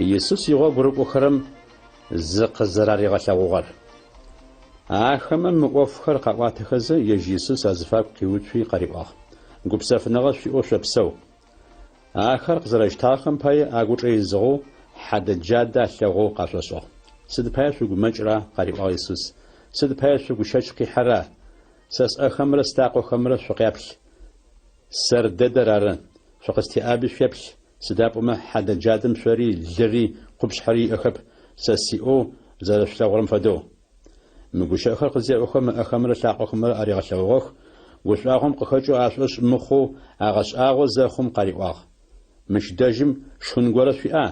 Иисус игъуэгу храм зыкъызэраригъэлъэгъугъэр. Ахэмэ мыӏуэхухэр къэӏуатэхэзэ ежь Иисус а зыфаку къиутуи къариӏуагъ. Гупсэфыныгъэ шъуиӏэу шъопсэу. Ахэр къызэрэщтахэм пае агучӏэ изыгъэу хьэдэджадэ алъэгъуэу къащӏэщӏыгъ. Сыд пае шъугумэкӏра? Къариӏуагъ Иисус. Сыд пае шъугущэкӏ къихьэра? Сэ сӏэхэмрэ стакъохэмрэ шъукъеплъ. Сэр дэдэр ары. Шъукъыстеӏаби шъуеплъ. Сыдапӏомэ хьэдэджадэм шъори лыри къупщхьэри иӏэхэп сэ сиӏэу зэрэшъулъэгъурэм фэдэу. Мы гущэӏэхэр къызеӏохэм ыӏэхэмрэ лъакъохэмрэ ӏэригъэлъэгъугъэх, гушӏуагъом къыхэкӏыу ашӏошъ мыхъуу агъэшӏагъо зэхъум къариӏуагъ. Мыщ дэжьым шхын горэ шъуиӏа?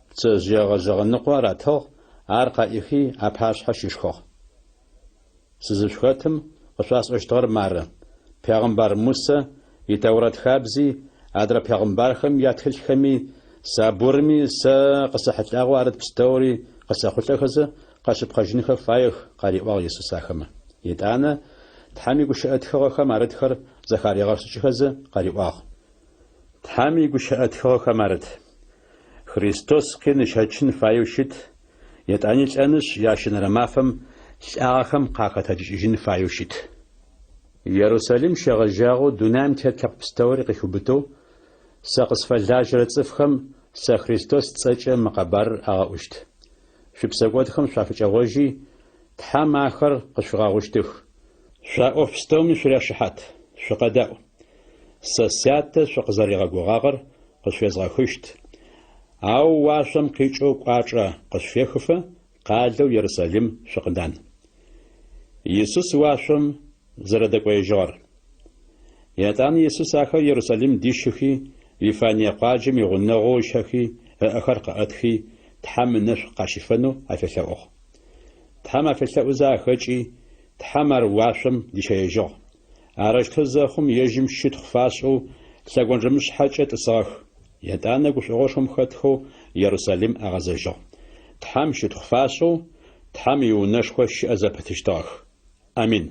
Пцэжъые гъэжъэгъэныкъо аратыгъ, ар къаӏихи апашъхьэ щишхыгъ. Сызышъухэтым къышъуасӏощтыгъэр мары. Пегъымбар Мусэ итаурэт хабзи адрэ пегъымбархэм ятхылъхэми сабурми сэ къысэхьылӏагъэу арэт пстэури къысэхъулӏэхэзэ къащыпхъэжынхэ фаех, къариӏуагъ Иисус ахэмэ. Етӏанэ Тхьам и гущыӏэ тхыгъэхэм арытхэр зэхаригъэшӏыкӏыхэзэ къариӏуагъ. Тхьам и гущыӏэ тхыгъэхэм арыт. Христос къинышэчын фаеу щыт, етӏани лӏэныщ яшынэрэ мафэм лӏагъэхэм къахэтэкӏыжын фаеу щыт. Иерусалим щегъэжьагъэу дунаим тет лъэпкъ пстэури къихыубытэу сэ къысфэлажьэрэ цӏыфхэм сэ Христос цӏэкӏэ мы къэбарыр агъэӏущт. Шъуипсэкӏуэдхэм шъуафыкӏэгъуэжьи Тхьам ахэр къышъугъэгъущтых. Шъуаӏоф пстэуми шъурешыхьат, шъукъэдаӏу. Сэ сятэ шъукъызэригъэгугъагъэр къышъуезгъэхыщт. Ау уашъом къикӏэу кӏуачӏэ къышъуефыфэ къалэу Иерусалим шъукъыдан. Иисус уашъом зэрэдэкӏоежьыгъэр. Етӏани Иисус ахэр Иерусалим дишхи, Вифания къуаджэм игъунэгъуу ищхэхи, ыӏэхэр къэӏэтхи, Тхьам ынэшъу къащифэну афелъэӏугъ. Тхьам афелъэӏузэ ахэкӏи, Тхьам ар уашъом дишэежьыгъ. Арэщтэу зэхъум ежьым щытхъу фашӏэу лъэгуанжэмышъхьэкӏэ тӏысыгъэх. Етӏанэ гушӏуэгъошхом хэтхэу Иерусалим агъэзэжьыгъ. Тхьам щытхъу фашӏэу, Тхьам иунэшхо щыӏэ зэпэтыщтыгъэх. Амин.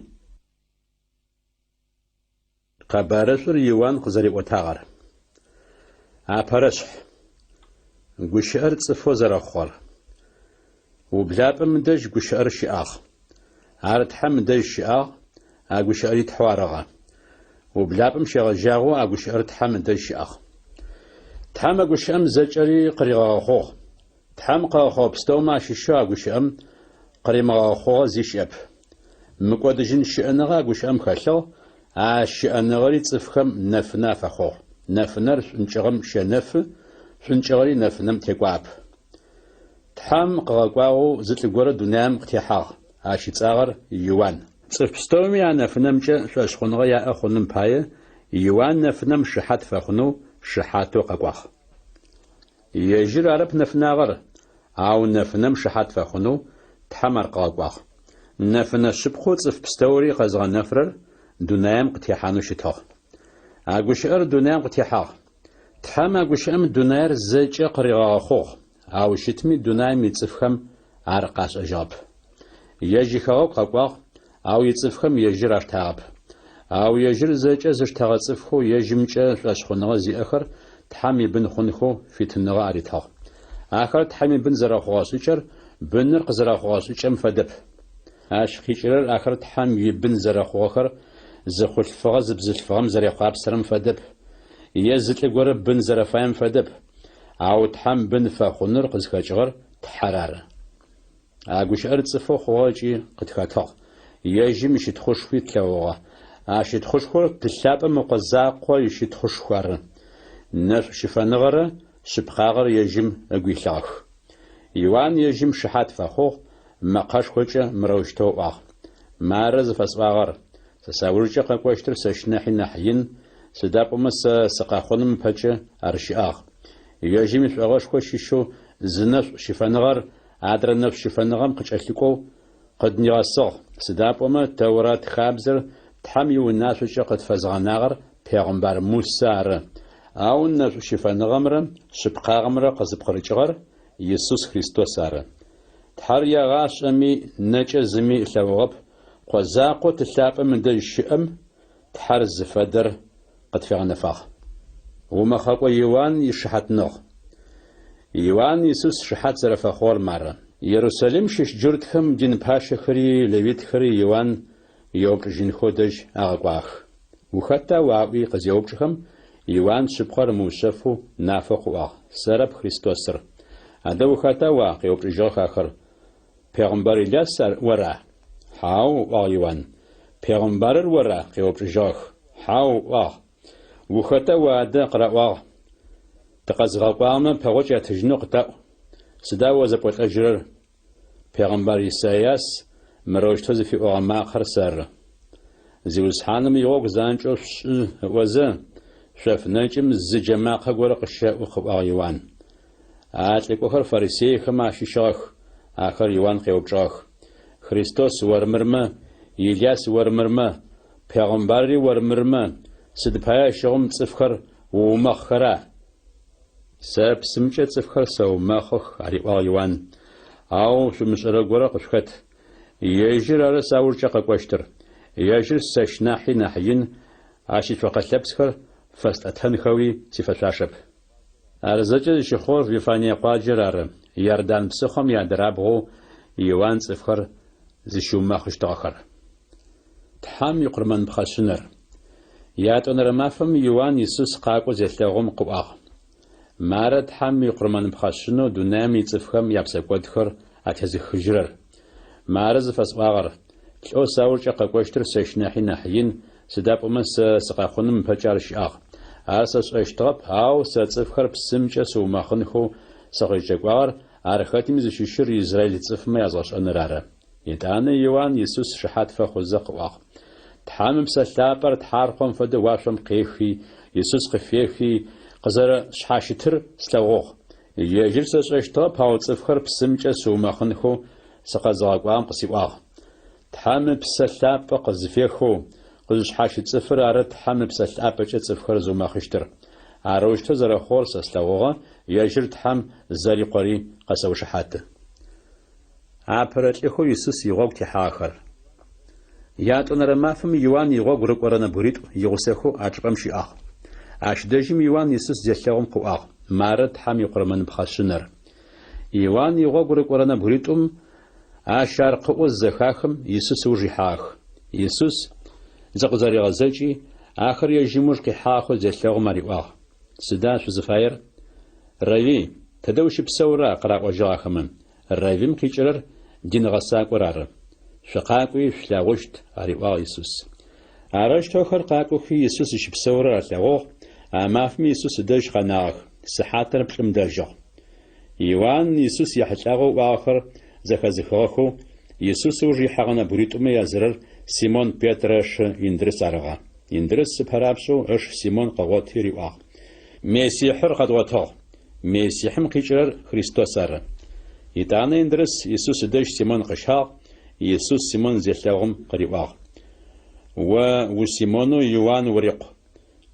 Къэбарышъур Иоанн къызэриӏотагъэр. Апэрэшъхь. Гущыӏэр цӏыфэу зэрэхъугъэр. Ублапӏэм дэжь гущыӏэр щыӏагъ. Ар Тхьэм дэжь щыӏагъ, а гущыӏэри Тхьэу арыгъэ. Ублапӏэм щегъэжьагъэу а гущыӏэр Тхьэм дэжь щыӏагъ. Тхьэм а гущыӏэм зэкӏэри къыригъэгъэхъугъ. Тхьэм къэгъэхъугъэ пстэумэ ащыщэу а гущыӏэм къыримыгъэгъэхъугъэ зи щыӏэп. Мыкӏодыжьын щыӏэныгъэ а гущыӏэм хэлъыгъ, а щыӏэныгъэри цӏыфхэм нэфынэ афэхъугъ. Нэфынэр шӏункӏыгъэм щэнэфы, шӏункӏыгъэри нэфынэм текӏуапӏ. Тхьэм къыгъэкӏуагъэу зы горэ дунаим къытехьагъ. Ащ ыцӏагъэр Иоанн. Цӏыф пстэуми а нэфынэмкӏэ шъошхъуныгъэ яӏэ хъуным пае, Иоанн нэфынэм шыхьат фэхъунэу шыхьатэу къэкӏуагъ. Ежьыр арэп нэфынагъэр, ау нэфынэм шыхьат фэхъунэу Тхьэм ар къыгъэкӏуагъ. Нэфынэ шъыпкъэу цӏыф пстэури къэзгъэнэфрэр дунаим къытехьанэу щытыгъ. А гущыӏэр дунаим къытехьагъ. Тхьэм а гущыӏэм дунаир зэкӏэ къыригъэгъэхъугъ, ау щытми дунаим ицӏыфхэм ар къашӏэжьыгъэп. Ежь ихэгъэгу къэкӏуагъ, ау ицӏыфхэм ежьыр аштагъэп. Ау ежьыр зэкӏэ зыштэгъэцӏыфхэу ежьымкӏэ шъошхъуныгъэ зиӏэхэр Тхьэм ибын хъунхэу фитыныгъэ аритыгъ. Ахэр Тхьэм ибын зэрэхъугъэ шӏыкӏэр быныр къызэрэхъугъэ шӏыкӏэм фэдэп. Ащ къикӏырэр ахэр Тхьэм ибын зэрэхъугъэхэр зыхъулъфыгъэ зыбзылъфыгъэм зэрехъуапсэрэм фэдэп. Е зы горэ бын зэрэфаем фэдэп. Ау Тхьэм бын фэхъуныр къызхэкӏыгъэр Тхьэр ары. А гущыӏэр цӏыфэу хъугъэкӏи къытхэтыгъ. Ежьым ищытхъушхуи тлъэгъугъэ. А щытхъушхур тылъапӏэм мыкъо закъо ищытхъушху ары. Нэшӏу щыфэныгъэрэ шъыпкъагъэр ежьым ыгу илъагъэх. Иоанн ежьым шыхьат фэхъугъ, мэкъэшхокӏэ мырэущтэу ыӏуагъ. Марэ зыфэсӏуагъэр. Сэ саурыкӏэ къэкӏощтыр сэщынэхьи нахь ин, сыдапӏомэ сэ сыкъэхъуным пэкӏэ ар щыӏагъ. Ежьым ишӏуагъэшхо щыщэу зы нэшӏу щыфэныгъэр адрэ нэшӏу щыфэныгъэм къыкӏэлъыкӏоу къыднигъэсыгъ. Сыдапӏомэ Тэурэт хабзэр Тхьэм иунашъокӏэ къытфэзгъэнагъэр пегъымбар Мусэ ары. Ау нэшӏу щыфэныгъэмрэ шъыпкъагъэмрэ къызыпкъырыкӏыгъэр Иисус Христос ары. Тхьэр ягъашӏэми нэкӏэ зыми илъэгъугъэп. Къозакъо тылъапӏэм дэжь щыӏэм Тхьэр зыфэдэр къытфегъэнэфагъ. Умэхъэкӏо Иоанн ишыхьатныгъ. Иоанн Иисус шихат зерфахор мара. Иерусалим шиш джуртхам дин пашахри левитхри Иоанн йобжин ходаж агвах. Ухата вави казьобжхам Иоанн шипхар мушафу нафахуах. Сараб Христоср. Ада ухата ва йобжохахар. Пегамбар Ильяс вара. Хау ва Иоанн. Пегамбар вара йобжох. Хау ва. Ухата ва ада қрауах. تقزغاقامن پاوچ اتجنو قطع سدا وزپوت اجرر پیغمبر عیسایاس مروجتوز فی اوما خرسر زیوس حانم یوق زانچو وزه شف نجم زجما قغور قشا وخوايوان اتلك وخر فريسي خما شيشاخ اخر يوان قيوبجاخ خريستوس ورمرمه إلياس ورمرمه پیغمبري ورمرمه سدپايا شوم صفخر ومخره سب سمجة صفخر سو مخخ عريوان أو شو مشارة غورا قشخت يجر على ساور شقة قشتر يجر سشناحي ناحين عاشت فقط لبسخر فست أتهن خوي تفشاشب أرزاج شخور في فاني قاجر أرم يردان بسخم يدرابغو يوان صفخر زشو مخش تاخر تحام يقرمن بخشنر ياتون رمافم يوان يسوس قاقو زيتلاغم قواغ مارد حم يقرمن بخشنو دونامي تفخم يبسكودخر أتهز خجرر مارز فسواغر لو ساور شقا قشتر سشناحي ناحين سداب أمس سقاخونم بجار شاغ أساس أشتغب أو ساتفخر بسمجة سوماخنخو سغيجاقوار أرخاتيم زشيشر إزرايل تفما يزغش أنرارة يتانا يوان يسوس شحات فخوزق واغ تحامم سلابر تحارقم فد واشم قيخي يسوس قفيخي قزر شحاشتر سلوغ يجر سشتغب أو تفخر بسمجة سوماخنخو سقازغاقوام قسيواغ تحامم بسلابر قزفيخو قزش حاشت صفر عرض حمل بسات أبجت صفر زوما خشتر عروجت زر خورس أسلوغا يجرد حم زري قري قسو شحات عبرت لخو يسوس يغوغ تحاخر ياتون رمافم يوان يغوغ رقورنا بريد يغسخو عجبم شياخ عشدجم يوان يسوس جسلغم قواغ مارد حم يقرمن بخشنر يوان يغوغ رقورنا بريدم عشار قوز زخاخم يسوس وجحاخ يسوس زقزاري غزاجي آخر يجموش كي حاخو زيتلاغو مريواغ سدا شو زفاير راوي تدوش بسورا قراق وجاخمن الراوي مكيجرر دين غساق ورار شقاقوي شلاغوشت أريواغ يسوس عراش توخر قاقو في يسوس بسورا تلاغوغ مافمي يسوس داج خناغ سحاتر بلم داجو يوان يسوس يحتلاغو وآخر زخزخوخو يسوس وجي حغنا بريتومي يزرر سيمون بيترش يندرس عرغا يندرس بحرابشو اش سيمون قواتي ريواغ مسيحر قدواتو مسيحم قيجرر خريستوس عر يتانا يندرس يسوس داش سيمون قشاق يسوس سيمون زيتلاغم قريواغ وسيمونو يوان وريق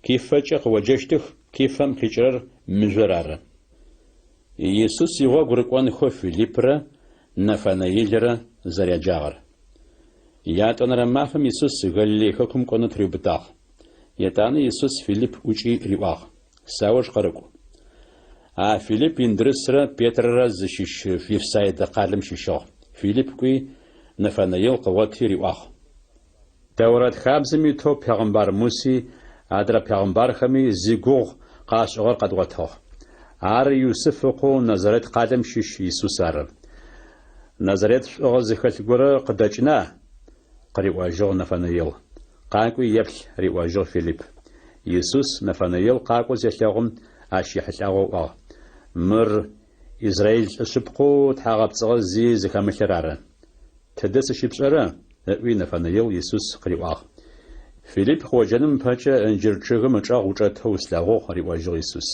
كيف فجق وجشتخ كيفم قيجرر مجرر يسوس يغوغ رقوان خو فيليبرا نفانايلرا زرياجاغر ياتون رمافم يسوس غلي حكم كونت ريبتاغ يتان يسوس فيليب وجي ريواغ ساوش قرقو فيليب يندرسرا بيتررا زشيش في سايد قالم شيشو فيليب كوي نفانايل قواتي ريواغ تورات خابزمي تو پیغمبر موسي ادرا پیغمبر خمي زيغوغ قاش اور قدواتو يوسف قو نظرت قادم شيش يسوس ار نظرت غزخل غورا قداچنا قريواجو نفانايل قاقو يبل ريواجو فيليب يسوس نفانايل قاقو زيتلاغم اشي حلاغو مر إسرائيل شبقو تحاغب زي زكامشرارا تدس شبشرا وي نفانايل يسوس قريواغ فيليب هو جنم باچا انجرچغ مچا غوچا توسلاغو قريواجو يسوس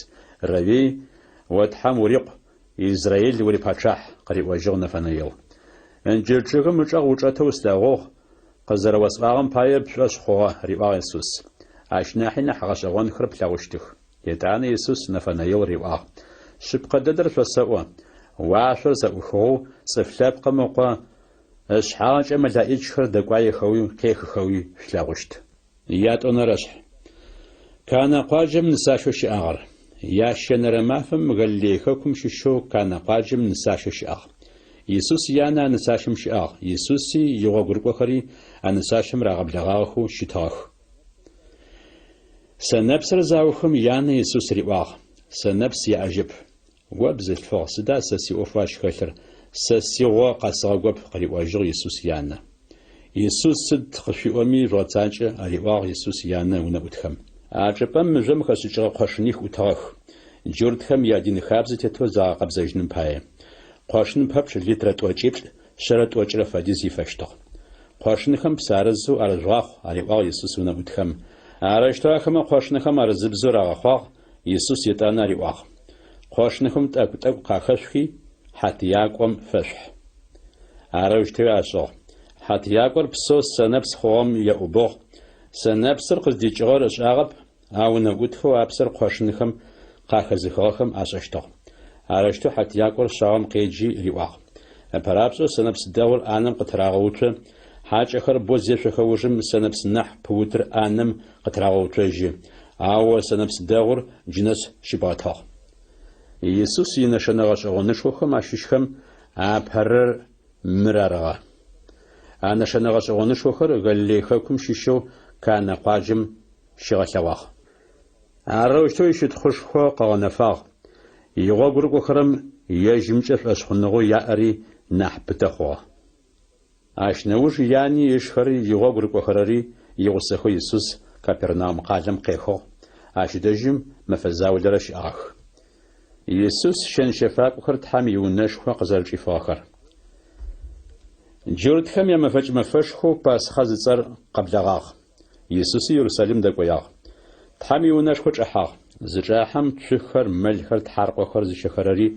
روي وتحم وريق إسرائيل وري باچاح قريواجو نفانايل انجرچغ مچا غوچا توسلاغو قزر وسقاغم بايب شاش خوا ريواغ يسوس عشناحين حغشغون خرب لاغوشتخ يتعاني يسوس نفانايل ريواغ شبقى ددر فسوا وعشر زأوخو صفلاب قمقوا اشحاج ملائج خر دقواي خوي كيخ خوي شلاغوشت يات اونرش كان قاجم نساشو شعار Ященэрэ мафэм Галилей хэкум щыщэу Канэ къуаджэм нысащэ щыӏагъ. Иисус янэ а нысащэм щыӏагъ. Иисуси и гъуэгурыкӏуэхэри а нысащэм рагъэблэгъагъэхэу щытыгъэх. Сэнэпсыр зауэхэм янэ Иисус риӏуагъ. Сэнэпс яӏэжып. Уэ бзылъфыгъ, сыда сэ си ӏуэху щхэлъыр? Сэ си гъуэ къэсыгъэ гуэп къриӏуэжыгъ Иисус янэ. Иисус сыд къыфиӏуэми щӏэдзакӏэ ариӏуагъ Иисус янэ унэӏутхэм. А чӏыпӏэм мыжъом хэсыкӏыгъэ кхъуэшыних ӏутыгъэх. Джуртхэм я ди хабзэ тетэу загъэкъэбзэжыным пае. Кхъуэшын пэпчъ литрэ тӏокӏиплӏ, щэрэ тӏокӏрэ фэдиз ифэщтыгъ. Кхъуэшынхэм псарызу ӏэрыжъуагъ ариӏуагъ Иисус унэӏутхэм. Арыщтэу ахэмэ кхъуэшынхэм ӏэрызыбзэу рагъэхъуагъ, Иисус итӏанэ ариӏуагъ. Кхъуэшынхэм тӏэкӏу къахэшъухи, хьэтиякӏуэм фэшъухь. Арыщтэуи ащыгъ. Хьэтиякӏуэр псэу сэнэпс хъугъэм еӏубыгъ. Сэнэпсыр къыздикӏыгъэр ышӏагъэп, а унэӏутхэу а псэр кхъуэшынхэм къахэзыхыгъэхэм ащӏэщтыгъ. Арыщтэу хьэтиякӏуэр щауэм къеджи риӏуагъ. Апэрапщӏэу сэнэпс дэгъур ӏанэм къытрагъэуцо, хьакӏэхэр бо зешъохэужым сэнэпс нахь пыутыр ӏанэм къытрагъэуцожьы. Ауэ сэнэпс дэгъур джынэс щыбгъэтыгъ. Иисус и нэшэнэгъэ щӏэгъуэнышхуэхэм ащыщхэм а пэрыр мыр арыгъэ. А нэшэнэгъэ щӏэгъуэнышхуэхэр Галилей хэкум щыщэу Канэ къуаджэм щигъэлъэгъуагъ. Арыщтэу и щытхъушхуэ къэгъэнэфагъ. И гъуэгурыкӏуэхэрэм ежьымкӏэ шӏуэщхъуныгъуэ яӏэри нахь быдэ хъугъэ. Ащ нэужь яни ишхэри и гъуэгурыкӏуэхэрэри и гъусэхэу Иисус Капернаум къалэм къехыгъ. Ащыдэжым мафэ заулэрэ щыӏагъэх. Иисус шэншэфакӏуэхэр Тхьэм и унэшхуэ къызэрыкӏифыгъэхэр. Джуртхэм я мафэкӏ-мафэшхуэу Пасхъэ зыцӏэр къэблэгъагъ. Иисуси Иерусалим дэкӏуеягъ. Тхьэм и унэшхуэ кӏыхьагъ. Зыкӏахьэм цухэхэр, мэлхэр, тхьаркъуэхэр зыщэхэрэри,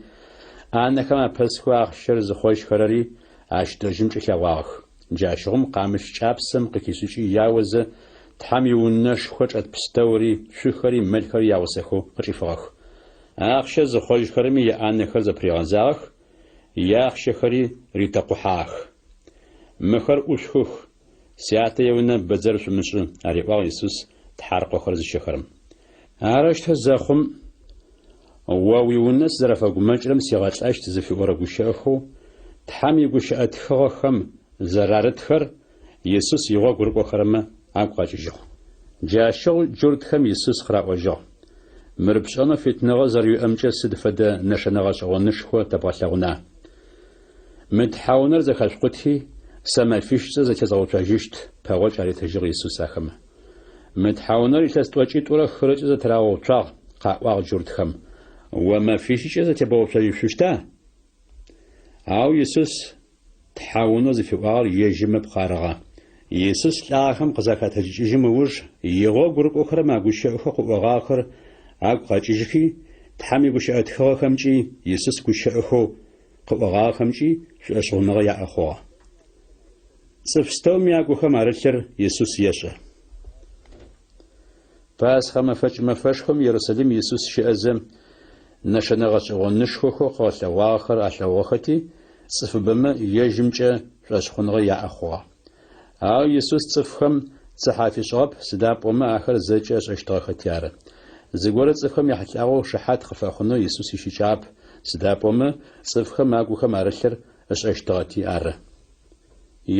ӏанэхэм апэсхуэ ахъшэр зыхъуэжхэрэри ащыдэжьым кӏэлъэгъуагъэх. Джащыгъум къамылъ кӏапсэм къыхищӏыкӏи яуэзэ Тхьэм и унэшхуэ чӏэтпстэури, цухэри, мэлхэри я гъусэхэу къыкӏифыгъэх. Ахъшэ зыхъуэжхэрэми я ӏанэхэр зэпригъэзагъэх, я ахъшэхэри ритэкъухьах. Мыхэр ӏушхух, си атэ еунэ бэдзэр шъумыщӏы, ариӏуагъ Иисус тхьаркъуэхэр зыщэхэрэм. Арыщтэ зэхъум уэ уи унэ сызэрэфэгумэкӏрэм сигъэлӏэщт зыфиӏорэ гущыӏэхэу Тхьэм и гущыӏэ тхыгъэхэм зэрарытхэр Иисус и гъуэгурыкӏуэхэрэмэ агу къэкӏыжыгъ. Джащыгъу джуртхэм Иисус къраӏуэжыгъ. Мыр пщӏэнэу фитныгъэ зэрыуиӏэмкӏэ сыд фэдэ нэшэнэгъэ щӏэгъуэнышхуэ тэбгъэлъэгъуна? Мы тхьэунэр зэхэшъукъути, сэмэфищкӏэ зэтезгъэуцожьыщт, пэгъуэкӏ аритыжыгъ Иисус ахэмэ. Мы тхьэунэр илъэс тӏокӏитӏурэ хырэкӏэ зэтрагъэуцуагъ, къаӏуагъ джуртхэм. Уэ мэфищкӏэ зэтебгъэуцожьыщта? Ау Иисус тхьэунэу зыфиӏуагъэр ежьымэ пхъарыгъэ. Иисус лӏагъэхэм къызэхэтыкӏыжым ыуж и гъуэгурыкӏуэхэрэм а гущыӏэхэр къыӏуэгъагъэр агу къэкӏыжыхи, Тхьэм и гущыӏэ тхыгъэхэмкӏи, Иисус гущыӏэхэу къыӏуэгъагъэхэмкӏи шъуӏэщыгъуныгъэ яӏэ хъугъэ. Цӏыф стэум я гухэм арылъыр Иисус ешӏэ. Пасхъэ мафэкӏ-мафэшхуэм Иерусалим Иисус щыӏэзэ нэшэнэгъэ щӏэгъуэнышхуэхэу къэгъэлъэгъуагъэхэр ӏэлъэгъуэхэти, цӏыфыбэмэ ежьымкӏэ шъуэщхъуныгъэ яӏэ хъугъэ. Ауэ Иисус цӏыфхэм цыхьафи щӏыгъэп, сыда пӏомэ ахэр зэкӏэ щӏэщтыгъэхэти ары. Зыгуэрэ цӏыфхэм ехьылӏагъэу шыхьэт къыфэхъуну Иисус ищыкӏап, сыда пӏомэ цӏыфхэм а гухэм арылъыр ышӏэщтыгъэти ары.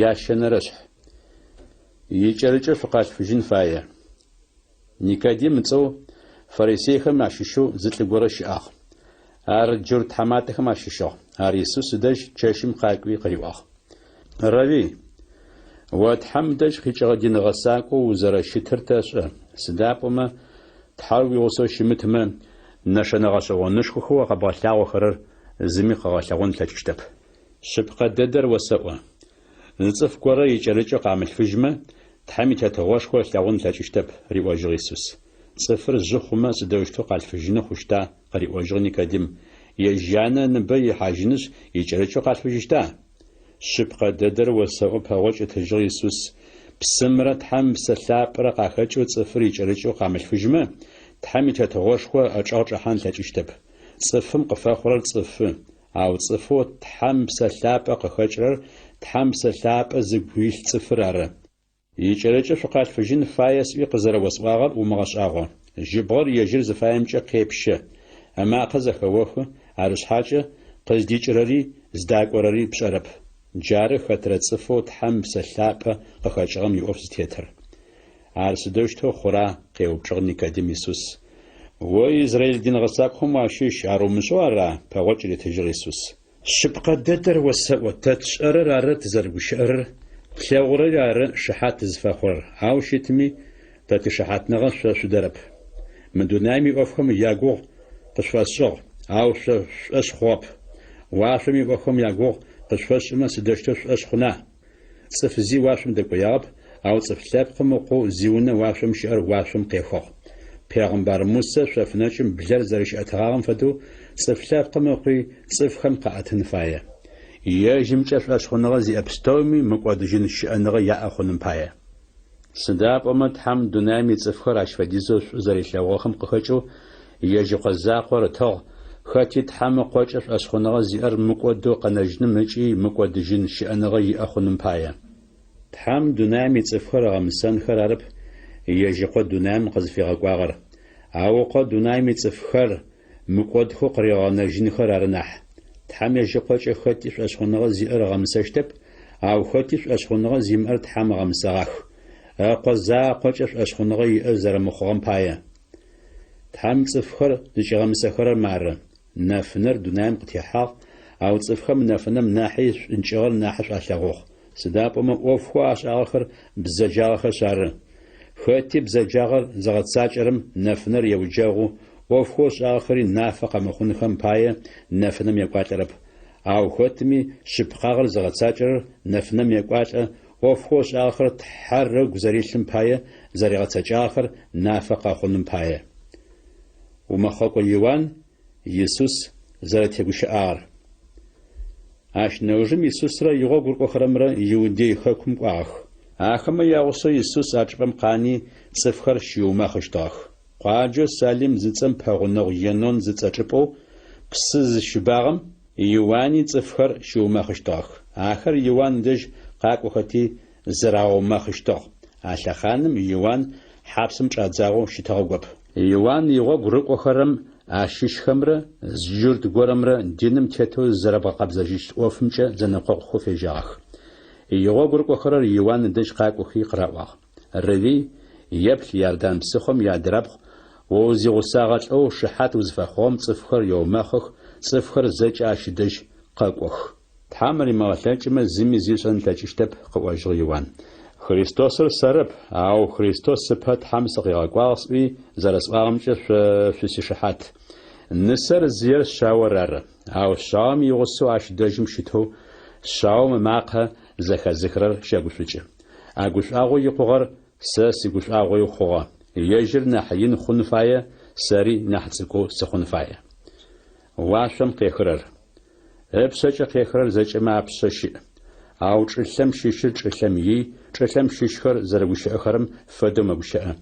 Ящэнэрэшъхь. Икӏэрыкӏэ шъукъалъфыжын фае. Никодим ыцӏэу фарисейхэм ащыщэу зы лӏы горэ щыӏагъ. Ар джур тхьэматэхэм ащыщыгъ. Ар Иисус ыдэжь чэщым къакӏуи къриӏуагъ. Равий, уэ Тхьэм дэжь къикӏыгъэ диныгъэсакӏоу узэрэщытыр шӏэ. Сыда пӏомэ Тхьэр уи гъусэу щымытмэ, нэшэнэгъэ щӏэгъуэнышхуэхэу къэбгъэлъагъуэхэрэр зыми къэгъэлъэгъун плъэкӏыжьтэп. Шъыпкъэ дэдэр уэсэӏуэ. Зы цӏыф горэ икӏэрыкӏэ къамылъфыжмэ, Тхьэм и тетэгъуэшхуэ лъагъун плъэкӏыжьтэп, риӏуэжыгъ Иисус. Цӏыфыр жьы хъумэ, сыдэущтэу къалъфыжыну хъущта, къриӏуэжыгъ Никодим. Ежьанэ ныбэ ихьажьыныщ, икӏэрыкӏэу къалъфыжьыщта? Шъыпкъэ дэдэр уэсэӏуэ пэгъуэкӏ ытыжыгъ Иисус. Псымрэ Тхьэм псэ лъапӏэрэ къахэкӏыу цӏыфыр икӏэрыкӏэу къамылъфыжмэ, Тхьэм и тетэгъуэшхуэ ӏэкӏэгъу кӏыхьэн плъэкӏыжьтэп. Цӏыфым къыфэхъурэр цӏыфы, ауэ цӏыфу Тхьэм псэ лъапӏэ къыхэкӏырэр Тхьэм псэ лъапӏэ зыгу илъ цӏыфыр ары. Икӏэрыкӏэ шъукъалъфыжын фае сӏуи къызэрэуэсӏуагъэр умыгъэшӏагъуэ. Жьыбгъэр ежьыр зыфаемкӏэ къепщэ. أما قزخوخ عرش حاجة قزديجرري زداقورري بشرب جاري خطرة صفو تحم سلابة قخاجغم يوفز تيتر عرس دوشتو خورا قيو بشغل نيكاديم يسوس وإسرائيل دين غساقهم واشيش عرو مشوارا فغوجري تجر يسوس شبقى دتر وتتشقرر عرر تزرقوشقرر تلاغورر عرر شحات زفاخور عاو شتمي تاتي شحات نغس شدرب من دونايمي أفهم ياغو قشفاسوغ عاو أشخواب واشمي أفهم ياغو قشفاسما سدشتو أشخنا صف زي واشم دقياب أو صف لابقم وقو زيونا واشم شعر واشم قيخوغ پیغمبر موسى شفناچم بلر زرش اتغام فدو صف لابقم وقي صف خم قاعتن فايا يا جمچف أشخنا زي أبستومي مقودجين الشأنغ يا أخونن بايا سنداب أمد حم دونامي صفخر أشفديزو زرش لغوخم قخجو يجي قزاقور تغ خاتيت حم قوچف أشخنا زي أر مقودو قنجن مجي مقودجين الشأنغ يا أخونن بايا حم دونامي صفخر غمسان خرارب يجي قد دونام قزفي غقواغر أو قد دونامي صفخر مقود خو قريغانا جين خرارنح تحم يجي قوچ خاتيف أشخنا زي أر غمساشتب أو خاتيف أشخنا زي مر تحم غمساغخ قزا قوچف أشخنا يأر زرمخوغم بايا تحم صفخر دشي غمساخر مار نافنر دونام قتيحاق أو صفخر نافنم ناحي انشغل ناحش أشلاغوخ سداب أما أوفخو أشاغر بزجاغر شار خاتي بزجاغر زغت ساجرم نافنر يوجاغو أوفخوش آخري نافق مخونخم بايا نافنم يقاترب أو خاتمي شبقاغر زغت ساجر نافنم يقاتر أوفخوش آخر تحرق زريشم بايا زريغت ساجاغر نافق أخونم بايا ومخاقو يوان يسوس زرت يقوش آر عش نوجم يسوس را يغو قرقو خرمرا يودي خاكم قاخ آخما يغوصو يسوس عجبم قاني صفخر شيوما خشتاخ قاجو سالم زيتم پاغنو ينون زيتاچپو قسز شباغم يواني صفخر شيوما خشتاخ آخر يوان دج قاقو خطي زراو ما خشتاخ آشا خانم يوان حبسم چادزاغو شتاغوب يوان يغو قرقو خرم آشيش خمرة زجورد غورمرة دينم تيتو زربا قبزاجيش اوفمچا زنقو خوفي جاخ يغو قرقو خرر يوان دج قاقو خي قراواخ الردي يبل ياردان بسخم يادربخ وزي غساغاچ او شحات وزفخوم صفخر يوماخخ صفخر زج آشدج قاقوخ تحمري مغلانچما زمي زيشن تاچشتب قواجغ يوان خريستوس سرب أو خريستوس سبت حمس قاقواس وي زرس أغمش في شحات نسر زير شاورر أو شام يغسو عش دجم شتو شام معقها زخا ذكرر شاقوشوچ أقوش أغو يقغر ساس يقوش أغو يقغر يجر نحيين خنفايا ساري نحتسكو سخنفايا واشم قيخرر ابسج قيخرر زج ما ابسشي أو تشلم شيشل تشلم يي تشلم شيشخر زرغوش أخرم فدم غوشا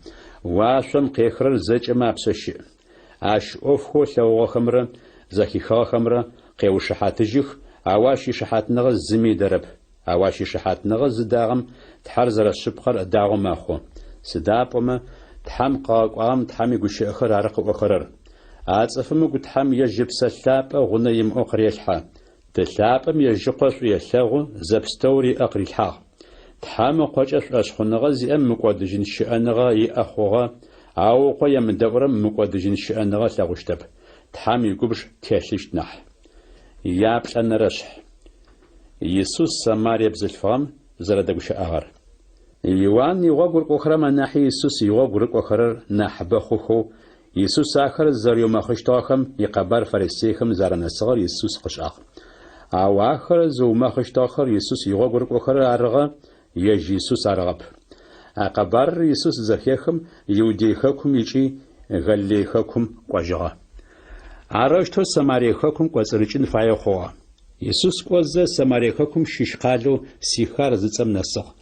واشم قيخرر زج ما ابسشي اش اوفخو لو خمره زكي خمره قيوش حاتجخ اواشي شحات نغز زمي درب اواشي شحات نغز داغم تحرزر الشبقر داغم اخو سدابما تحم قاقام تحمي غوش اخر عرق اخرر اصفم غو تحم يجب سلاب غنيم اخريلحا تلابم يجقش يلغو زبستوري اقريلحا تحم قوچش اشخنغز ام مقودجين شانغا ياخوغا أو قيا من دورم مقودجين شأنغا لغوشتب تحامي قبش تيشيش نح يابش أن رشح يسوس سماريا بزلفام زردقوش أغر يوان يوغور قخرم ناحي يسوس يوغور قخرر نحبخوخو يسوس آخر زريو مخشتاخم يقبر فرسيخم زرن صغر يسوس قشاق أو آخر زو مخشتاخر يسوس يوغور قخرر أرغا يجي يسوس أرغب أقبر يسوس زخيخم يوديخكم يجي غليخكم قجغا عرشتو سماريخكم قصرچن فايخوا يسوس قوز سماريخكم شيشقالو سيخار زصم نسخ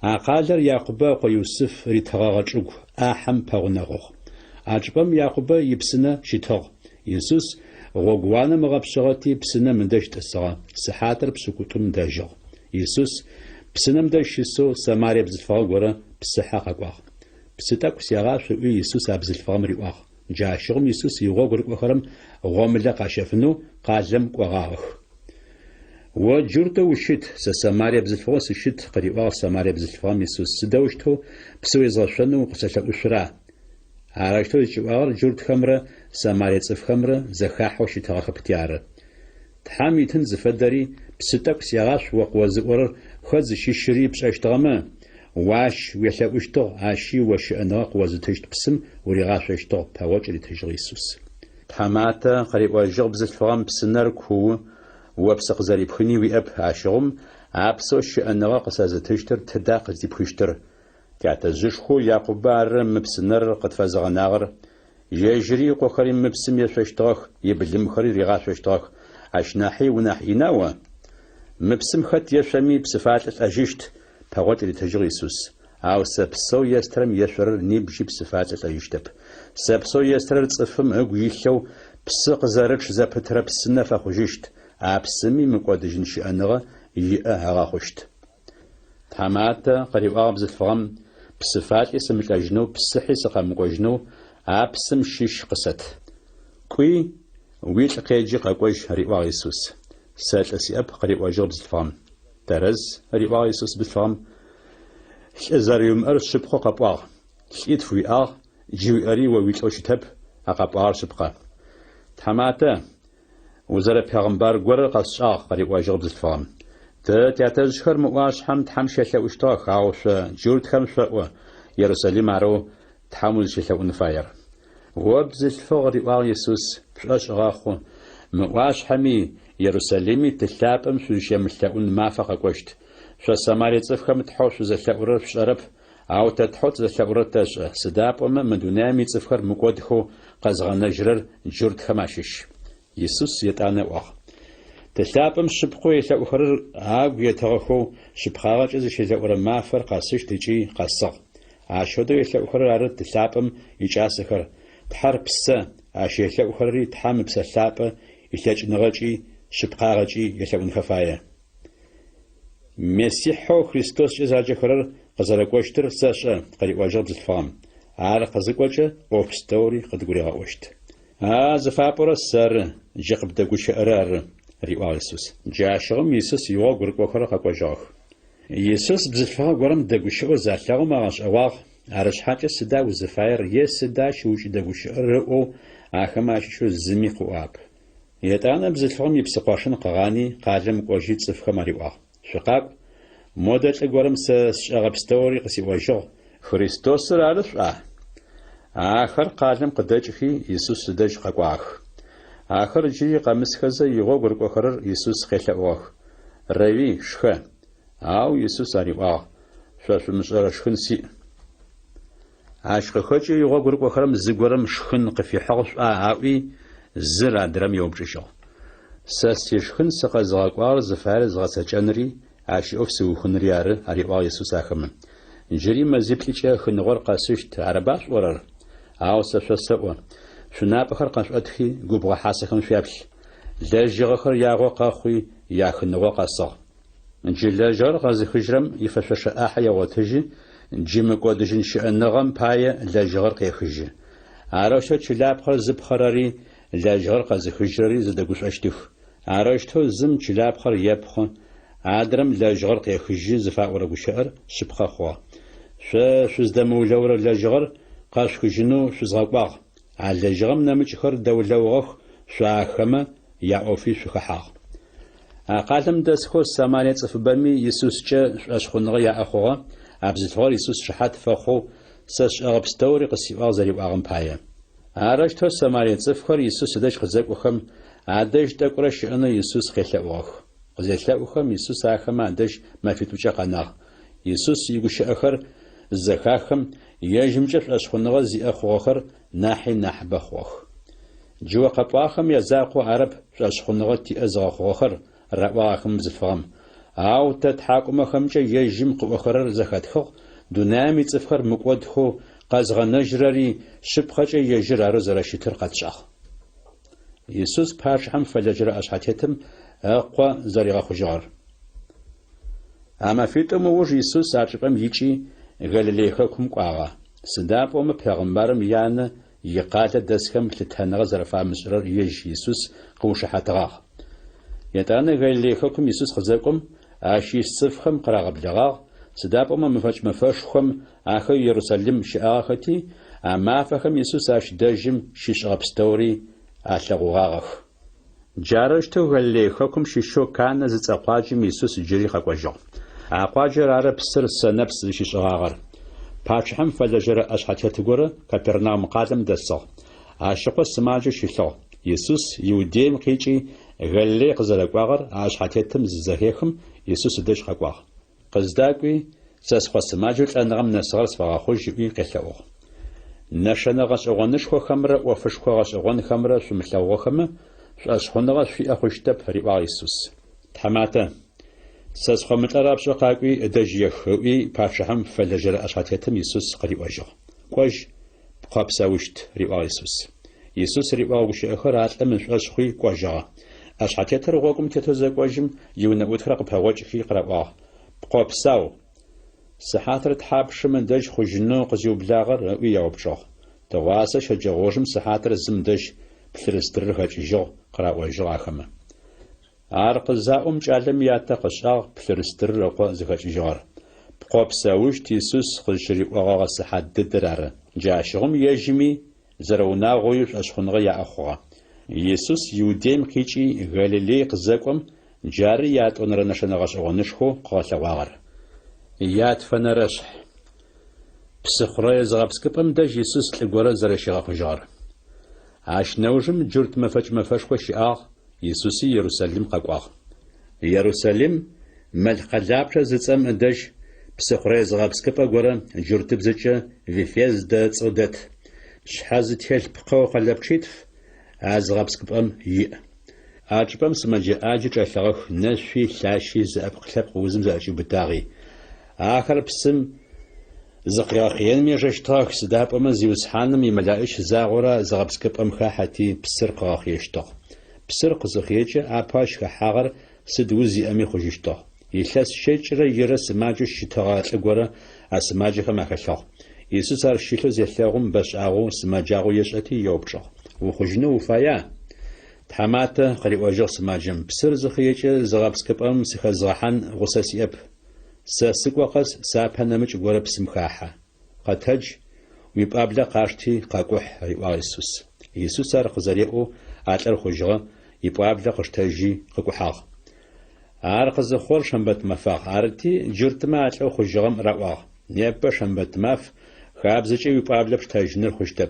أقالر يعقوب ويوسف ريتغاغچوغ أحم پغنغوخ أجبم يعقوب يبسنا شيتغ يسوس غوغوانا مغبشغتي بسنا مندش تسغا سحاتر بسكوتم داجغ يسوس بسنم دايشيسو سماريا بزلفاغ غورا بسحا قاقواغ بسيتاكو سياغا شوي يسوس ابزلفاغ مريواغ جاشغم يسوس يغوغرق وخرم غوملا قاشفنو قالم قواغاخ وجرتو وشت سماريا بزلفوا سشت قريبا سماريا بزلفوا يسوس سدوشتو بسوي زاشنو قسلا وشرا عرفتو يجوار جرت خمره سماريا صف خمره زخاحو شتاخ بتيار تحاميتن زفدري بستك سياغاش وقوزور خز شيشري بشاشتغما واش ويحلوشتو عاشي وش اناق وزتشت بسم وريغاشتو باوج لتجري يسوس تحماتا قريب وجغ بزلفوا بسنر كو وابسق زري بخني وياب عاشغم عبسوش انغا قساز تشتر تداق زي بخشتر تعتزشخو يعقوبار مبسنر قد فازغناغر يجري قوخري مبسم يشوشتاخ يبلم خري ريغاشوشتاخ عشناحي وناحي ناوى مبسم خط يشمي بصفات الاجشت باغوت لتجري يسوس او سبسو يسترم يشر نيبجي بصفات الاجشتب سبسو يستر صفم اغيخو بسق زرش زبتر بسنه فخجشت عبسمي مقودجن شأنغا يأهغا خشت تحماتا قريب أغبز الفغم بصفات اسم الأجنو بصحي سقا مقوجنو عبسم شيش قصت كوي ويل قيجي قاقوج ريواغ يسوس سال أسياب قريب أجربز الفغم ترز ريواغ يسوس بالفغم شأزار يوم أرس شبخو قابواغ شئت فوي آغ جيوي أري وويل أوشتب أقابوار شبقا تحماتا وزارة پیغمبر گور قصاق قريب واجب بالفهم تعتزخر مواش حمد حمشة وشتاخ عوش جورد خمسة و يروساليم عرو تحمل شة ونفاير وابز الفغر وال يسوس فلاش غاخو مواش حمي يروساليمي تلابم سوشي ملتاون مافق قشت شو سماري تصفخم تحوش زلتاورر فشرب أو تتحط زلتاورر تاج سداب وما مدونامي تصفخر مقودخو قزغنا جرر جورد خماشش يسوس يتعنى واخ تلابم شبقو يتأخر عاق يتغخو شبخاغج إذا شيزاورا مافر قاسش تجي قاسق عاشودو يتأخر عرد تلابم يجاسخر تحر بسا عاش يتأخر تحام بسا تلابة يتاج نغجي شبخاغجي يتأون خفايا مسيحو خريستوس إذا خرر قزرقوشتر ساشا قريب واجب الفام عار قزقوشة أوفستوري قد قريغا وشت زفابورا سر جقب دقوش أرار ريوال يسوس جاشغم يسوس يوغ ورق وخرا قاقوجاخ يسوس بزفاق ورم دقوش وزاتلاغو مغاش أواغ عرش حاجة سدا وزفاير يسدا شوش دقوش أرقو آخماشي شو زمي قواب يتانا بزفاقم يبسقواشن قغاني قادم قوجي تصفخم ريوال شقاب مودل أقورم سشغب ستوري قسي وجاغ خريستوس رالف آخر قادم قدجخي يسوس دج قاقواخ آخر جي قامس خزا يغوغ ورقوخرر يسوس خيلأواخ روي شخا أو يسوس أريواخ شاش مشغر شخن سي عاشق خجي يغوغ ورقوخرم زيغورم شخن قفي حغش آوي زر عدرم يوبجشو ساسي شخن سقا زغاقوار زفار زغاسا جانري عاشي أفسو خنريار أريواخ يسوس آخمن جري مزيبليشا خنغور قاسشت عرباش ورر أو سفسسوا شناب خر قاش أدخي جوبغ حاسخن شابش لاجغ خر ياغو قاخوي ياخنغو قاصغ نجي لاجغ قازي خجرم يفشش أحيا وتجي نجي مقودجن شأنغم بايا لاجغ قيخجي عروشة شلاب خر زب خراري لاجغ قازي خجري زدقوش أشتف عروشتو زم شلاب خر يبخن عادرم لاجغ قيخجي زفاء ورقو شعر شبخ خوا شزدمو لور لاجغر قاش خجنو شزغاقواغ على جغم نمج خر دولوغخ شاخما يا أوفي شخحاغ قالم دسخو سامانيت صفبامي يسوس جا أشخنغ يا أخوغا أبزتفار يسوس شحات فخو سش أغبستوري قسيواغ زريب آغم بايا عراج تو سامانيت صفخر يسوس داش خزاق وخم عداش داكورش أنا يسوس خيلاوغ قزيلاوخم يسوس آخما عداش ما في توجا قناغ يسوس يقوش أخر الزخاخم يجمجف أشخنغ زي أخوغر ناحي نحب أخوغ جوا قطواخم يزاقو عرب أشخنغ تي أزغاخوغر رواخم زفغم أو تتحاكم خمجة يجم قوخرر زخاتخوغ دونامي تفخر مقودخو قازغ نجرري شبخجة يجر عرز رشتر قدشاخ يسوس باشحم فلجر أشحاتيتم أقوى زريغ خجار أما فيتم وج يسوس عجبم يجي غالليخكم قاغا سداب وما پیغمبرم یان يقال دسكم لتهنغ زرفا مسرر يج يسوس قوش حتغاغ يتانا غيلي خكم يسوس خزاكم عاشي صفخم قراغ بلغاغ سداب مفاش مفاشخم آخر يروساليم شآختي أما فخم يسوس عاش داجم شيش غبستوري أشلغوغاغخ جارشتو غيلي خكم شيشو كان زتقواجم يسوس جري خقواجو أقواجر عرب سر سنبس شيش غاغر باتشهم فلجر أشحتتغور كابرناوم قادم دسو عاشقو سماجو شيشو يسوس يوديم قيجي غيلي قزلقواغر أشحتتم ززهيخم يسوس دش خقواغ قزداقوي ساسخوا سماجو لأنغم نسغر سفاغاخوش يوي قلعوغ نشانا غشغونشخو خمرة وفشخو غشغون خمرة شملغو خمرة شأشخونغا شفي أخوشتب ريباغ يسوس تحماتا ساسخوا متلرابشو قاقوي دج يخوي باشهم فلجر أشحتتم يسوس قريب أجو قوش بقابساوشت ريباغ يسوس ريباغ وشي أخر عطل من شأشخوي قوجا أشحتتر غوكم تتوزاق واجم يونا وتخرق بهواج في قراباغ بقابساو سحاتر تحابش من دج خجنو قزيو بلاغر وياو بجو تواسا شجغوشم سحاتر الزمدج بثرستر خجيجو قراء وجو آخما عارق الزاوم جعلم ياتا قشاغ بثرستر رقو زخجيجار بقابساوش تيسوس خجري وغاغ سحات ددرار جاشغم يجمي زرونا غويش أشخنغ يا أخوغا يسوس يوديم قيجي غاليلي قزاكم جاري يات ونرنشنغش غنشخو قوة واغر يات فنرشح بسخرة زغبسكبم دج يسوس لغورا زرشيغا خجار عاش نوجم جرت مفاش خوشي يسوسي يروساليم قاقواغ يروساليم ملقلابشا زتسم دج بسخرة زغبسكبا غورا جرت بزجا فيفيز دا تصودت شحاز تيل بقاو قلبشيتف عزغبسكبم عجبم سمجي عاجج أثغخ نشفي ثاشي زأبقلب وزم زأجي بتاغي آخر بسم زقراقيان ميجشتاخ سداب أما زيوسحانم يملائش زاغورا زغبسكب أم خاحتي بسر قاقيشتاخ بسر قزخيجة آباش خاغر سدوزي أمي خوجيشتاخ يلس شجرة يرس ماجو شتاغات لغورا أسماجي خماخشاخ يسوس أرشيلو زيثاغم باش آغو سماجاغو يشأتي يوبشاخ وخجنو وفايا تحماتا قريب وجه سماجم بسر زخيجة زغبسكب أم سخزغحان غساسي أب ساسك وقس سابهنمج غورب سمخاحة قتج ويبقى قاشتي قاقوح ريوا يسوس أرق زريقو آتر خجغة يبقى قشتاجي قاقوحاغ أرق زخور شنبت مفاق أرتي جرتما آتر خجغم رواغ نيبا شنبت ماف خابزجي ويبقى بشتاجنر خجتب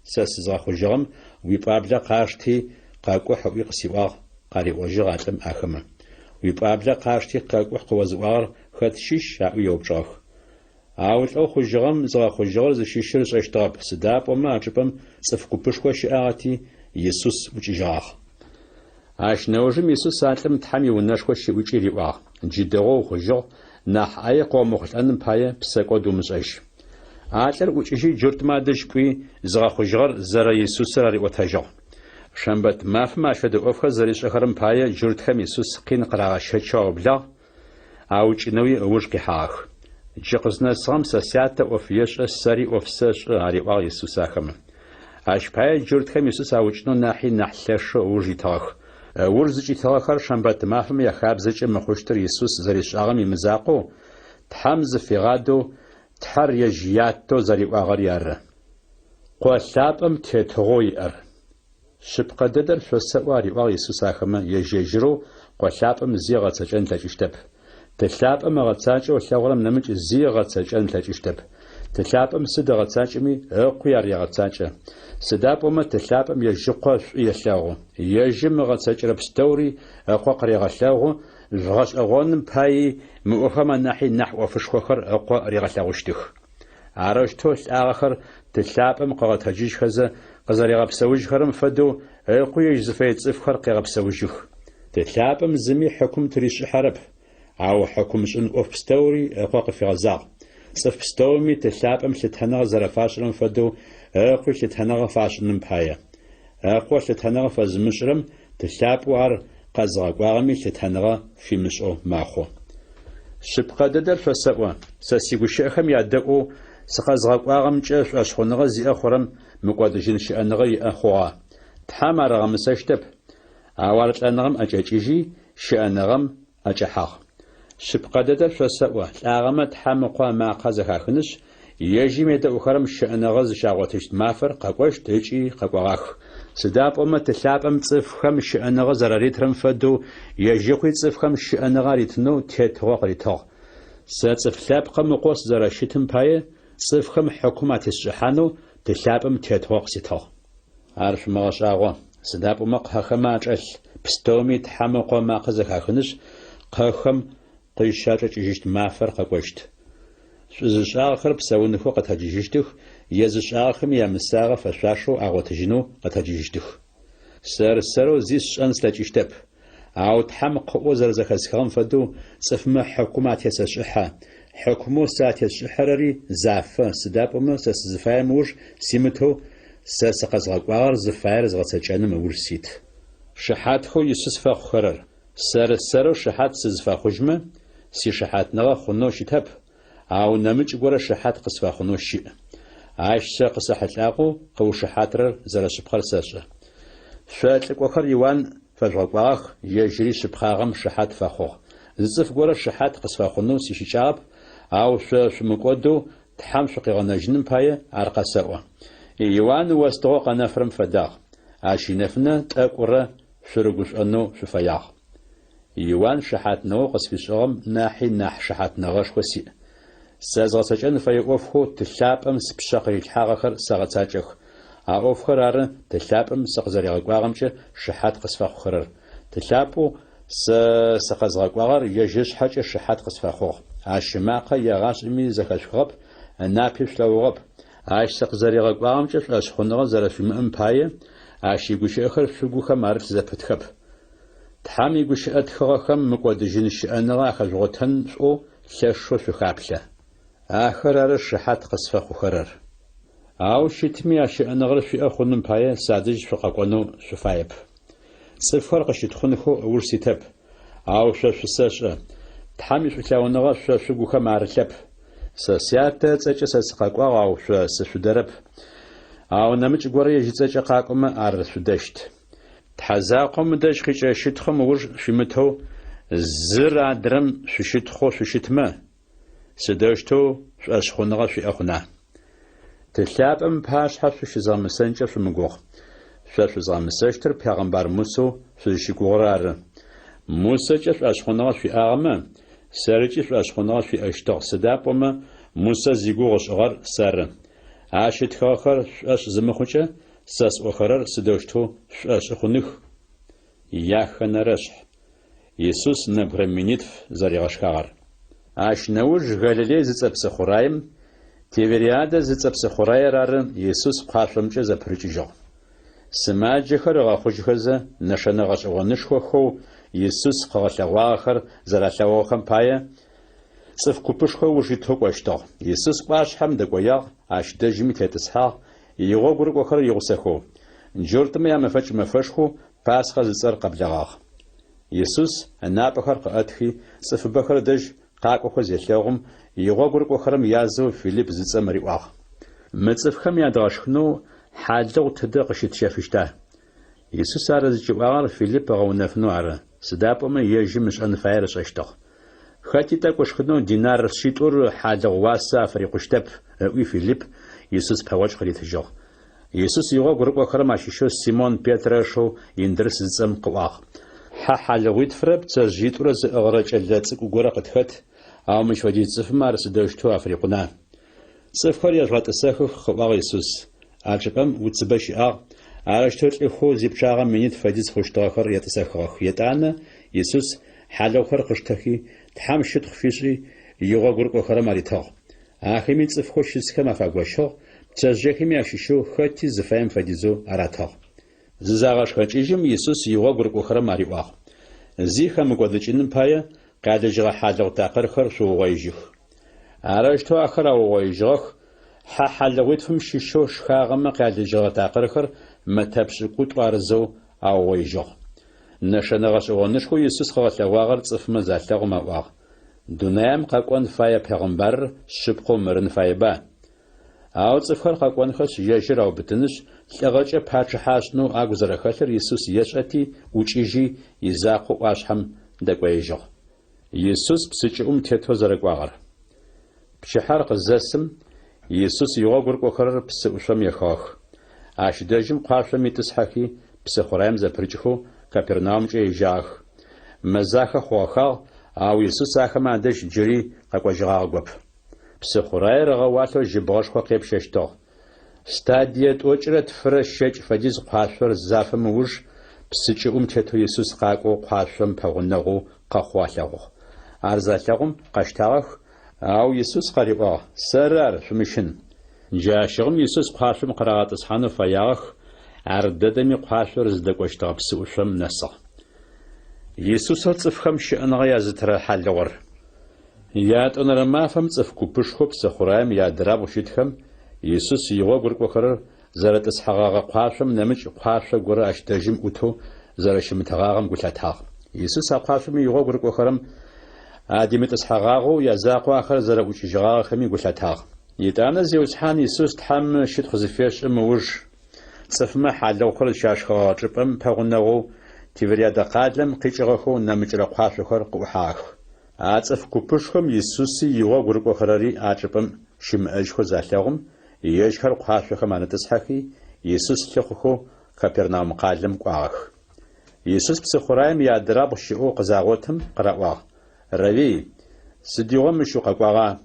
ساس زغا خجغم ويبقى قاشتي قاقوح ويقسيواغ قاري وجغ آتم آخما ويبقى قاشتي قاقوح قوزوار خدشيش يوبجاخ عاول أو خجغم زغا خجغر زشيشر زشتاب سداب وما عجبم صفكو بشكوش آغتي يسوس وجيجاخ عاش نوجم يسوس ساتلم تحمي ونشكوش وجي ريواغ جيدغو خجغ ناح آي قومخل أنم بايا بساقو دومزعش عاتر وجيجي جرت ما دشبوي زغا خجغر زرا يسوس راري وتاجو شنبت ماف ما شد أوفخ زريش أخرم بايا جرت خم يسوس قين قراغ شتشاو بلا عوج نوي وجك حاخ جقزنا صام ساسيات وفيش السري وفسش عريوا يسوس أخم عش باي جرت خم يسوس عوجنو ناحي نحلش وجي تاخ ورزجي تاخر شنبت مافم يا خابزج مخشتر يسوس زريش أغمي مزاقو تحمز في غادو تحر يجياتو زريوا غريار قوالابم تتغوي شبقى ددر فسواري وا يسوس أخم يجيجرو قوالابم زيغة تجن تجشتب تلاب أما غتساج وثورم نمج زي غتساج أن تجشتب تلاب أم سد غتساجمي أقيار يغتساج سداب أما تلاب أم يجقى يثلاغو يجم غتساج ربستوري أقوى يغثلاغو الغش أغون باي مؤخما ناحي نحو فشخخر أقوى يغثلاغوشتخ عرجتو الآخر تلاب أم قغتهجيج خزا قزر يغبسوج خرم فدو أقوى يجزفيت صفخر قغبسوجخ تلاب أم زمي حكم تريش حرب عاو حكم شن أوف ستوري أقوى في غزاق صف ستوري تلاب أم تتهنغ زرفاشرم فدو أقوى تتهنغ فاشرم بحايا أقوى تتهنغ فزمشرم تلاب وار قزغ واغمي تتهنغ في مشو ماخو شبقى ددر فسوا ساسيقو شيخم يادقو сыкъэзгъэкӏуагъэм кӏэ шӏуэщхъуныгъэ зиӏэ хъурэм мыкӏуэдыжын щыӏэныгъэ иӏэ хъугъэ. Тхьэм арагъэмысэщтэп, ауэ ар лӏэныгъэм ӏэкӏэкӏыжи, щыӏэныгъэм ӏэкӏыхьагъ. Шъыпкъэ дэдэ шъосэӏо, лӏагъэмэ тхьэм мыкъо макъэ зэхахынышъ, ежьым едэӏухэрэм щыӏэныгъэ зыщагъотыщт мафэр къэкӏощт ыкӏи къэкӏуагъэх. Сыда пӏомэ тылъапӏэм цӏыфхэм щыӏэныгъэ зэраритрэм фэдэу ежьыхъуи цӏыфхэм щыӏэныгъэ аритынэу тетыгъо къыритыгъ. Сэ цӏыф лъэпкъым мыкъо сызэрэщытым пае цӏыфхэм хьыкум атесшӏыхьанэу тылъапӏэм тетыгъо къыситыгъ. Ар шъумыгъэшӏагъо. Сыда пӏомэ къыхэмэ ачӏэлъ пстэуми тхьэм мыкъо макъэ зэхахынышъ къэхэм къыщачӏэкӏыжьыщт мафэр къэкӏощт. Шъузышӏагъэхэр псэуныхэу къэтэджыжьыщтых, езышӏагъэхэми ямысагъэ фэшъуашэу агъотыжьынэу къэтэджыжьыщтых. Сэры-сэрэу зи сшӏэн слъэкӏыщтэп. Ау тхьэм къыӏо зэрэзэхэсхыгъэм фэдэу цӏыфмэ хьыкум атесэшӏыхьэ. Хьыкумэу сэ атесшӏыхьэрэри зафэ. Сыда пӏомэ сэ сызыфаем ыуж симытэу сэ сыкъэзгъэкӏуагъэр зыфаер згъэцэкӏэным ыуж сит. Шыхьатхэу Исус фэхъухэрэр. Сэры-сэрэу шыхьат сызыфахъужьмэ, сишыхьатныгъэ хъунэу щытэп. Ау нэмыкӏ горэ шыхьат къысфахъунэу щыӏ. Ащ сэ къысэхьылӏагъэу къыушыхьатрэр зэрэшъыпкъэр сэшӏэ. Шъо лӏыкӏохэр Иоанн фэжъугъэкӏуагъэх, ежьыри шъыпкъагъэм шыхьат фэхъугъ. Зы цӏыф горэ шыхьат къысфахъунэу сищыкӏагъэп, ау шъо шъумыкӏодэу тхьэм шъукъигъэнэжьыным пае ар къэсэӏо. Иоанн остыгъо къэнэфырэм фэдагъ. Ащ инэфынэ тӏэкӏурэ шъурыгушӏонэу шъуфэягъ. Иоанн шыхьатнэгъо къысфишӏыгъэм нахьи нахь шыхьатнэгъэшхо сиӏ. Сэ згъэсэкӏэн фэе ӏофхэу тылъапӏэм сыпшъэ къырилъхьагъэхэр сэгъэцакӏэх. А ӏофхэр ары тылъапӏэм сэ къызэрегъэкӏуагъэмкӏэ шыхьат къысфэхъухэрэр. Тылъапӏэу сэ сыкъэзгъэкӏуагъэр ежьышъхьэкӏэ шыхьат къысфэхъугъ. Ащ макъэ егъашӏэми зэхэшъугъэп, напи шъулъэгъугъэп. Ащ сэ къызэрегъэкӏуагъэмкӏэ шъуӏэшъхъуныгъэ зэрэшъуимыӏэм пае ащ игущыӏэхэр шъугухэм ары тызэпытхэп. Тхьэм игущыӏэ тхыгъэхэм мыкӏодыжьын щыӏэныгъэ ахэжъугъотэн шӏоу лъэшэу шъухаплъэ. Ахэр ары шыхьат къысфэхъухэрэр. Ау щытми а щыӏэныгъэр шъуиӏэ хъуным пае садэжь шъукъэкӏонэу шъуфаеп. Цӏыфхэр къыщытхъунхэу ыуж ситэп. Ау шъо шъусэшӏэ. Тхьэм ишъулъэгъуныгъэ шъо шъугухэм арылъэп. Сэ сятэ цӏэкӏэ сэ сыкъэкӏуагъ, ау шъо сышъудэрэп. Ау нэмыкӏ горэ ежьыцӏэкӏэ къакӏомэ ар шъудэщт. Тхьэзакъом дэжь къикӏэщытхэм ыуж шъуимытэу зыр адрэм шъущытхъо шъущытмэ, сыдэущтэу шъуӏэшъхъуныгъэ шъуиӏэ хъуна. Тылъапӏэм пашъхьэ шъущызгъэмысэнкӏэ шъумыгугъ. Шъо шъузгъэмысэщтыр Пягъэмбар Мусэу шъузыщыгугъэрэ ары. Мусэкӏэ шъуӏэшъхъуныгъэ шъуиӏагъэмэ, сэрыкӏи шъуӏэшъхъуныгъэ шъуиӏэщтыгъ. Сыда пӏомэ Мусэ зигугъу гъышӏыгъэр сэры. А щытхыгъэхэр шъуӏэшъ зымыхъукӏэ сэ сӏохэрэр сыдэущтэу шъуӏэшъ хъуных. Яхэнэрэшъхь. Исус нэбгырэ минитф зэригъэшхагъэр. Ащ нэуж Галилей зыцӏэпсэ хъураем Тивериадэ зыцӏэпсэ хъураер ары Исус пхъашъомкӏэ зэпрыкӏыжьыгъ. Сымаджэхэр ыгъэхъужьхэзэ нэшэнэ гъэшӏэгъонышхохэу Исус къыгъэлъэгъуагъэхэр зэрэлъэгъугъэхэм пае цӏыф купышхо ужитэу кӏощтыгъ. Исус пӏашъхьэм дэкӏоягъ, ащ дэжьми тетӏысхьагъ, игъогу рыкӏохэр игъусэхэу. Джортымэ ямэфэкӏ мэфэшху Пасхэ зыцӏэр къэблэгъагъ. Исус напӏэхэр къыӏэтхи цӏыфыбэхэр дэжь къакӏохэу зелъэгъум игъогу рыкӏохэрэм язэу Филипп зыцӏэм ыриӏуагъ. Мы цӏыфхэм ядгъэшхынэу хьалыгъу тыдэ къыщытщэфыщта? Исус ар зыкӏыӏуагъэр Филипп ыгъэунэфынэу ары. Сыда пӏомэ ежьым ышӏэн фаер ышӏэщтыгъ. Хэти тӏэкӏушхынэу динар шитӏур хьалыгъу уасэ афырикъущтэп, ыӏуи Филипп Исус пэгъуэкӏ къыритыжьыгъ. Исус игъогу рыкӏохэрэм ащыщэу Симон Петрышэу Индрыс зыцӏэм къыӏуагъ. Хьалыгъуитфрэ пцэжъитӏурэ зыӏыгъырэ кӏэлэ цӏыкӏу горэ къытхэт, ау мыщ фэдиз цӏыфым ар сыдэущтэу афырикъуна. Цӏыфхэр ежъуатӏысэхых, къыӏуагъ Исус. А чӏыпӏэм уцыбэ щыӏагъ. Арыщтэу лӏыхъоу зипчъагъэ минит фэдиз хъущтыгъэхэр етӏысэхыгъэх. Етӏанэ Исус хьалыгъухэр къыштэхи тхьэм щытхъу фишӏи игъогу рыкӏохэрэм аритыгъ. Ахэми цӏыфхэу щысхэм афагощыгъ, пцэжъыяхэми ащыщэу хэти зыфаем фэдизэу аратыгъ. Зызагъэшхэкӏыжьым Исус игъогу рыкӏохэрэм ариӏуагъ. Зи хэмыкӏодыкӏыным пае къялыжьыгъэ хьалыгъу такъэрхэр шъугъоижьых. Арыщтэу ахэр аугъоижьыгъэх, хьалыгъуитфым щыщэу шхагъэмэ къялыжьыгъэ такъэрхэр мэтэпшӏыкӏутӏу арызэу аугъоижьыгъ. Нэшэнэ гъэшӏэгъонышхоу Исус къыгъэлъэгъуагъэр цӏыфмэ залъэгъум аӏуагъ. Дунаем къэкӏон фае Пягъэмбарыр шъыпкъэу мырын фаеба? Ау цӏыфхэр къэкӏуэнхэр щыежьыр аубыдыныщ лӏыгъэкӏэ пачыхьащӏну агу зэрыхэлъыр Иисус ещӏэти ӏукӏыжи и закъуэ ӏуащхьэм дэкӏуеижьыгъ. Иисус псыкӏыӏум тетэу зэрыкӏуагъэр. Пчыхьэр къызэсым Иисус и гъуэгур кӏуэхэр псы ӏущэм ехуэх. А шыдэжьым кхъуафэм итӏысхьэхи псы хъураем зэпрыкӏыху Капернаумкӏэ ежьах. Мэзахэ хъугъэхагъ, ауэ Иисус ахэм адэжь джыри къэкӏуэжыгъагъ гуэп. Псы хъурайр гъэуалъэу жьыбгъэшхуэ къепщэщтыгъ. Стадие тӏокӏрэ тфырэ щэкӏ фэдиз кхъуафэр зафэм ыуж псыкӏыӏум тету Иисус къакӏуэу кхъуафэм пэгъунэгъуу къэхъуа лъэгъугъ. Ар залъэгъум къэщтагъэх, ауэ Иисус къриӏуагъ: «Сэры ар, шъумышын». Джащэгъум Иисус кхъуафэм къырагъэтӏысхьэну фэягъэх, ар дэдэми кхъуафэр зыдэкӏуэщтыгъэ псы ӏушъом нэсыгъ. Иисусыр цӏыфхэм щыӏэныгъэ язытырэ хьалыгъуэр. Ятӏонэрэ мафэм цӏыф гупышхуэ псы хъураем ядырабгъу щытхэм Иисус и гъуэгур кӏуэхэр зэрытӏысхьэгъагъэ кхъуафэм нэмыкӏ кхъуафэ гуэрэ ащтэжым ӏуту зэрыщымытэгъагъэм гу лъэтагъ. Иисус а кхъуафэм и гъуэгур кӏуэхэрэм адимытӏысхьэгъагъэу я закъуэ ахэр зэрыӏукӏыжьыгъагъэхэми гу лъэтагъ. ИтӀанэ зеуцхьан Иисус Тхьэм щытхъу зыфещӏым ыуж цӏыфмэ хьалыгъухэр зыщашхыгъэ чӏыпӏэм пэгъунэгъуу Тивериадэ къалэм къикӏыгъэхэу нэмыкӏрэ кхъуафэхэр къыӏухьах. А цӏыф гупышхуэм Иисуси и гъуэгур кӏуэхэрэри а чӏыпӏэм щимыӏэжьхэу залъэгъум, ежьхэр кхъуафэхэм анэтӏысхьэхи, Иисус лъыхъуэхэу Капернаум къалэм кӏуагъэх. Иисус псы хъураем и адырабгъу щыӏэу къызагъуэтым, къраӏуагъ: «Равий, сыдигъуэм мыщэу къэкӏуагъа?»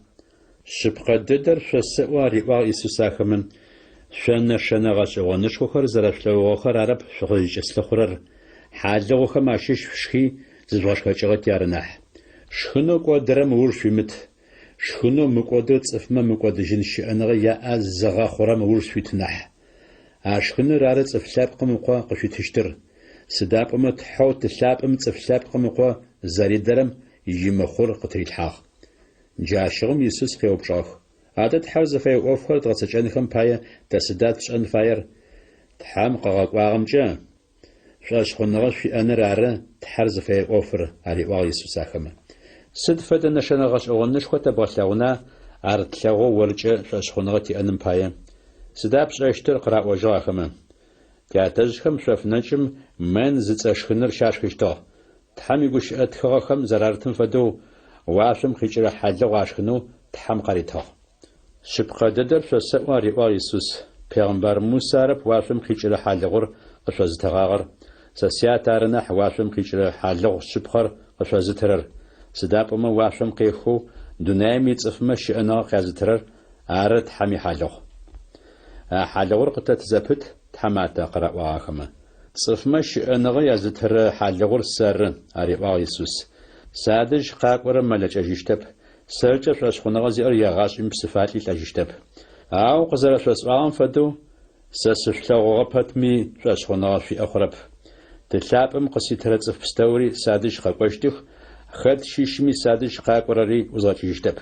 Щыпкъэ дыдэр шъосэӏуу ариӏуагъ Иисус ахэмэ: «Шъонэ гъэшӏэгъонышхохэр зэрэшъулъэгъугъэхэр арэп шъугъызыкӏэ слъыхъурэр. Хьалыгъухэм ащыщ шхи зыжъугъэшхэкӏыгъэти ары нахь. Шхынэу кӏуэдырэм ыуж шъуимыт. Шхынэу мыкӏуэдыр цӏыфмэ мыкӏуэдыжьын щыӏэныгъэ яӏэ зыгъэхъурэм ыуж шъуит нахь. А шхыныр ары цӏыф лъэпкъым укъуэ къышъуитыщтыр. Сыдапӏэмэ тхьэу тылъапӏэм цӏыф лъэпкъым укъуэ зэридэрэм и мыхъур къытрилъхьагъ». Джащэгъум Иисус къеупщӏэх: «Адэ Тхьэр зыфӏей ӏуэхухэр дгъэцэкӏэнхэм пае дэ сыдат фщӏэн фаер? Тхьэм къэгъэкӏуагъэмкӏэ шъуэщхъуныгъэ шъуиӏэныр ары Тхьэр зыфӏей ӏуэхур», — ариӏуагъ Иисус ахэмэ. Сыд фэдэ нэшэнэ гъэшӏэгъоныщхъуэ тебгъэлъэгъуна ар тлъэгъуэу уэркӏэ шъуэщхъуныгъэ тиӏэным пае? Сыда пщӏэщтыр къраӏуэжьыгъ ахэмэ. Тятэжъхэм шъоф нэкӏым мэн зыцӏэ шхыныр щашхыщтыгъ. Тхьэм и гущыӏэ тхыгъэхэм зэрартым фэдэу уафэм къикӏырэ хьалыгъу ашхынэу Тхьэм къаритыгъ. Щыпкъэ дыдэр шъосэӏуу ариӏуагъ Иисус: «Пегъымбар Мусэ арэп уафэм къикӏырэ хьалыгъур къыщӏозытэгъагъэр. Сэ сят ары нахь уафэм къикӏырэ хьалыгъу щыпхъэр къыщӏозытырэр. Сыдапӏэмэ уафэм къехыу дунаим и цӏыфмэ щыӏэныгъэ къязытырэр ары Тхьэм и хьалыгъу». А хьалыгъур къытэт зэпыт тхьэматэ къраӏуагъ ахэмэ. «Цӏыфмэ щыӏэныгъэ язытырэ хьалыгъур сэры», — ариӏуагъ Иисус. «Садэжь къакӏуэрэ мэлэкӏэжьыщтэп. Сэркӏэ шъуэщхъуныгъэ зиӏэр ягъашӏуми псыфалӏи лӏэжьыщтэп. Ауэ къызэрышъосӏуагъэм фэдэу сэ сышъулъэгъугъэ пэтми шъуэщхъуныгъэ шъуиӏэ хъурэп. Тылъапӏэм къыситырэ цӏыф пстэури садэжь къэкӏуэщтых, хэт щищми садэжь къакӏуэрэри узгъэкӏыжьтэп.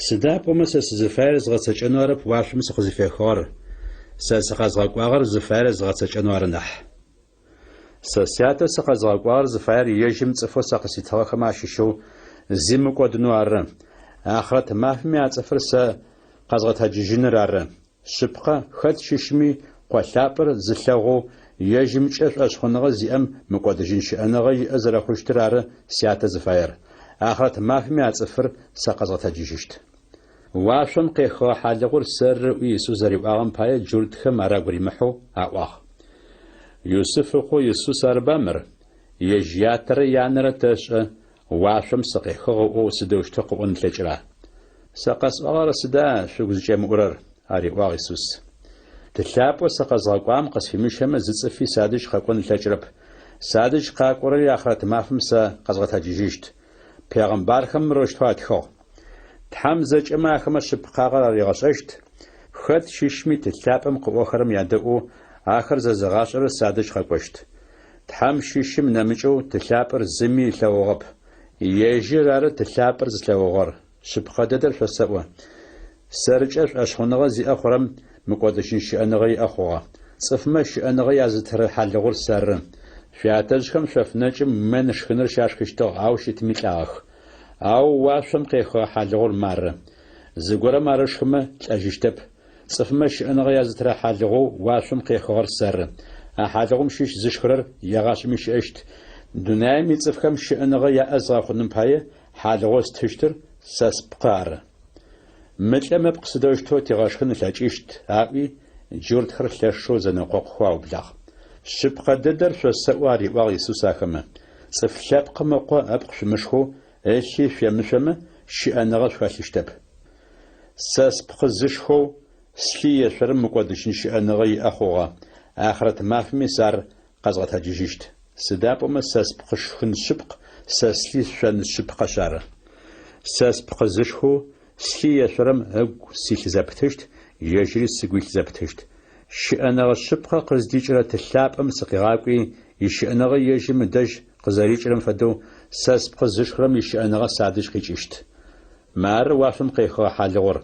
Сыдапӏэмэ сэ сызыфаер згъэцэкӏэну арэп уафэм сыкъызыфехыгъэр. Сэ сыкъэзгъэкӏуагъэр зыфаер згъэцэкӏэну ары нахь. Сэ сятэ сыкъэзгъэкӏуагъэр зыфаер ежьым цӏыфэу сэ къыситыгъэхэм ащыщэу зи мыкӏуэдыну ары. Ахърэт мафэми а цӏыфыр сэ къэзгъэтэджыжьыныр ары. Щыпкъэ хэт щыщми кхъуэлъапӏэр зылъэгъуу ежьымкӏэ шъуэщхъуныгъэ зиӏэм мыкӏуэдыжьын щыӏэныгъэ иӏэ зэрэхъущтыр ары сятэ зыфаер. Ахърэт мафэми а цӏыфыр сэ къэзгъэтэджыжьыщт. Уафэм къехыгъэ хьалыгъур сэрыӏуи Иисус зэриӏуагъэм пае джуртхэм арагу римыхьу аӏуагъ. Иосиф Иисус арбамэр ежь ятэрэ янэрэ тэшӏэ уафэм сыкъехыгъэу сыдэущтэу къыӏуэн плъэкӏыра? Сэ къэсӏуагъэрэ сыда шъугу зыкӏэмыӏурэр? Ариӏуагъ Иисус. Тылъапӏэу сэ къэзгъэкӏуам къысфимышэмэ зы цӏыфи садэжь къэкӏуэн плъэкӏырэп. Садэжь къакӏуэрэри ахърэт мафэм сэ къэзгъэтэджыжьыщт. Пегъымбархэм мырощтыгъу атхыгъ. Тхьэм зэкӏэмэ ахэмэ щыпкъагъэр аригъэшӏэщт. Хэт щищми тылъапӏэм къыӏуэхэрэм ядэӏуу ахэр зэзыгъащӏэрэ садэжь къэкӏуэщт. Тхьэм щищым нэмыкӏэу тылъапӏэр зыми илъэгъугъэп. Ежьыр ары тылъапӏэр зылъэгъугъэр. Щыпкъэ дыдэр шъосэӏу: «Сэркӏэ шъуэщхъуныгъэ зиӏэ хъурэм мыкӏуэдыжьын щыӏэныгъэ иӏэ хъугъэ. Цӏыфмэ щыӏэныгъэ язытырэ хьалыгъур сэры. Шъуятэжъхэм шъоф нэкӏым мэн шхыныр щашхыщтыгъ, ауэ щытми лӏагъэх. Ауэ уафэм къехыгъэ хьалыгъур мары. Зыгуэрэм ары шхымэ лӏэжьыщтэп. صفمش أنا غيازترا حالغو واشم قيخور سر حالغم شيش زشخرر يغاش مش اشت دنايم يصفخم شأن غيا أزغا خنم باي حالغو استشتر ساسبقار مثل ما بقصدوشتو تغاشخن لاجيشت عابي جورد خر لاشو زنقوق خواو بلاغ شبقى ددر شو السواري واغي سوساخما صف لابق مقا أبقش مشخو أشي في مشما شأن غاش فاشتب ساسبق زشخو سلية شرم مقادشين شأن غي أخوغا آخرت مافمي سار قزغة جيجيشت سداب وما ساسبق شخن شبق ساسلي شان شبق شار ساسبق زشخو سلية شرم أغو سيخ زابتشت يجري سيغويخ زابتشت شأن غا شبق قزديجرة تلاب أم سقيغاكي يشأن غا يجي مدج قزاريجرم فدو ساسبق زشخرم يشأن غا سادش قيجيشت مار واشم قيخوا حالغور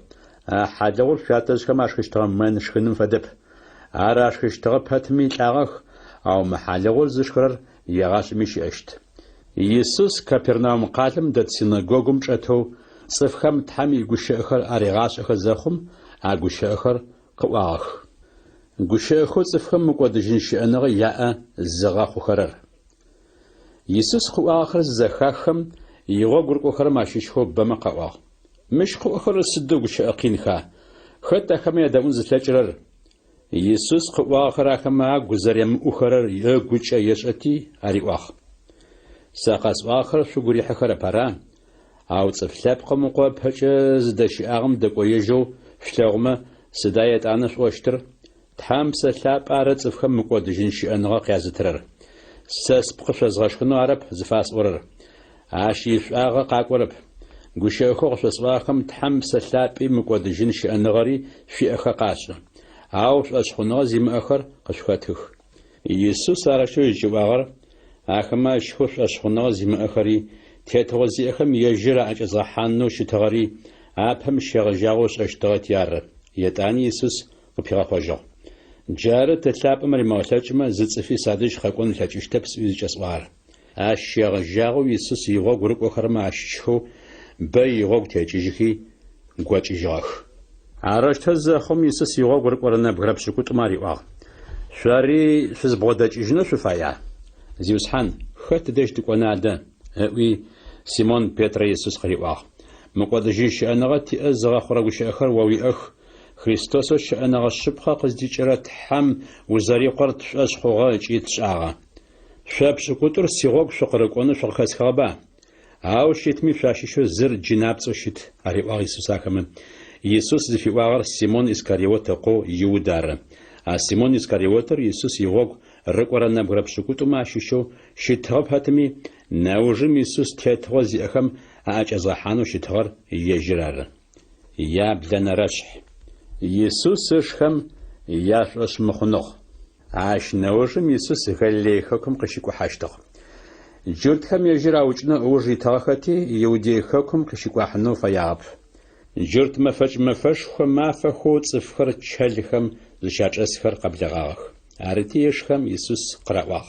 حالغور شاتز كما شخشتغم من شخنم فدب عراش خشتغ باتمي لاغخ أو محالغور زشخرر يغاش مشي أشت يسوس كابرناوم قالم دات سيناغوغم شاتو صفخم تحمي قشأخر أريغاش أخر زخم قشأخر قواغ قشأخر صفخم مقودجين شأنغ ياء الزغاخ خرر يسوس قواغر زخاخم يغوغر قخر ماشيشخو بما قواغ مش قواغر السدو قشأقين خا خطا خم يدعون زتلاجرر يسوس قواغر خما قزريم أخرر يغوچا يشأتي أريواغ ساقاس واخر شغوري حخر بارا أو صفلاب قمقوا بحجز دشي أغم دقويجو شلغمة سدايت عنش واشتر تحام سلاب آرد صفخم مقوا دجين شئنغا قيازترر ساسبق شزغشخنو عرب زفاس ورر عاشيف آغا قاق ورب قوشيخو شزغاخم تحام سلاب مقوا دجين شئنغاري في أخا قاشر أو شخنو زيم أخر قشخاتخ يسوس عرشو يجواغر أخما شخوش أشخنا زي ما أخري تيتوزي أخم يجرى أجزا حانو شتغري أبهم شغجاوش أشتغت يار يتاني يسوس وبيغا خواجو جارة تتلاب أمري موتاجما زتصفي سادش خاكون لتاجشتبس ويزيج أسوار أشغجاو يسوس يغوغ ورق وخرما أشيشو بي يغوغ تيجيجي قواج إجاخ عراش تزاخم يسوس يغوغ ورق ورنا بغرب شكوت ماري واغ شاري فزبغداج إجنا شفايا زيوسحان خط دش تكونا دا وي سيمون بيتر يسوس خريواغ مقودجين شأنغا تأزغا خرغوش أخر ووي أخ خريستوس شأنغا الشبخة قزدي جرات حم وزاري قرط أشخوغا جيت شاغا شاب شكوتر سيغوك شقرقون شقخس خابا هاو شيتمي فاشيشو زر جنابسو شيت خريواغ يسوس أكمن يسوس زفي واغر سيمون إسكاريوت قو يودار سيمون إسكاريوتر يسوس يغوك رقورنا بغرب شكوتو ما شيشو شتغب هاتمي ناوجم يسوس تيتغوزي أخم أجازحانو شتغر يجرار يا بلنا رشح يسوس شخم ياش مخنوخ عاش ناوجم يسوس غلي خكم قشيكو حاشتغ جرد خم يجرا وجنا أوجي تاختي يودي خكم قشيكو حنو فياب جرد مفش خما فخو صفخر تشالخم لشاج أسخر قبل غاخ عرتيشخم يسوس قرأواغ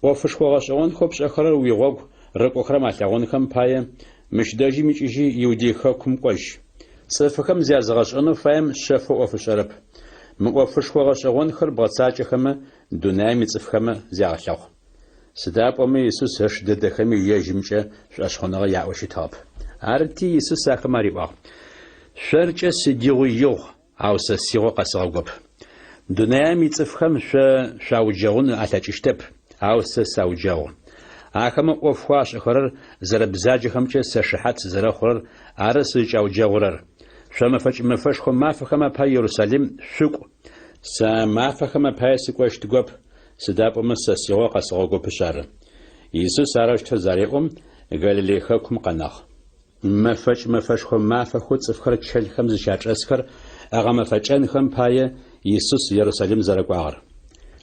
وفش وغاشون خبش أخرر ويغوغ رقو خرم أتلاغون خم باية مش داجي ميجي يودي خاكم قوش صفخم زيازغاشونو فايم شافو وفش عرب وفش وغاشون خر بغتساج خم دوناي ميصفخم زياغشاغ سداب أمي يسوس هش ددخمي يجمجة شاشخونغ يعوشي تاب عرتي يسوس أخماري واغ شرجة سديغو يوغ أو سسيغو قصغوغب دنيا يتصفخم شاوجاون أتاجشتب أو سساوجاون أخم أوفواش أخرر زربزاج خمسة سشحات زرخرر أرس جاوجاورر شما مفش خم ما فخم باي يروساليم شوق سما فخم باي سكوش تجوب سداب سسيغو قصغوغو بشار يسوس عرش تزاريهم غالي خكم قناخ مفش خم ما فخو صفخر تشل خمس شاج أسكر أغم فجأن خم باي يسوس يروساليم زرقوار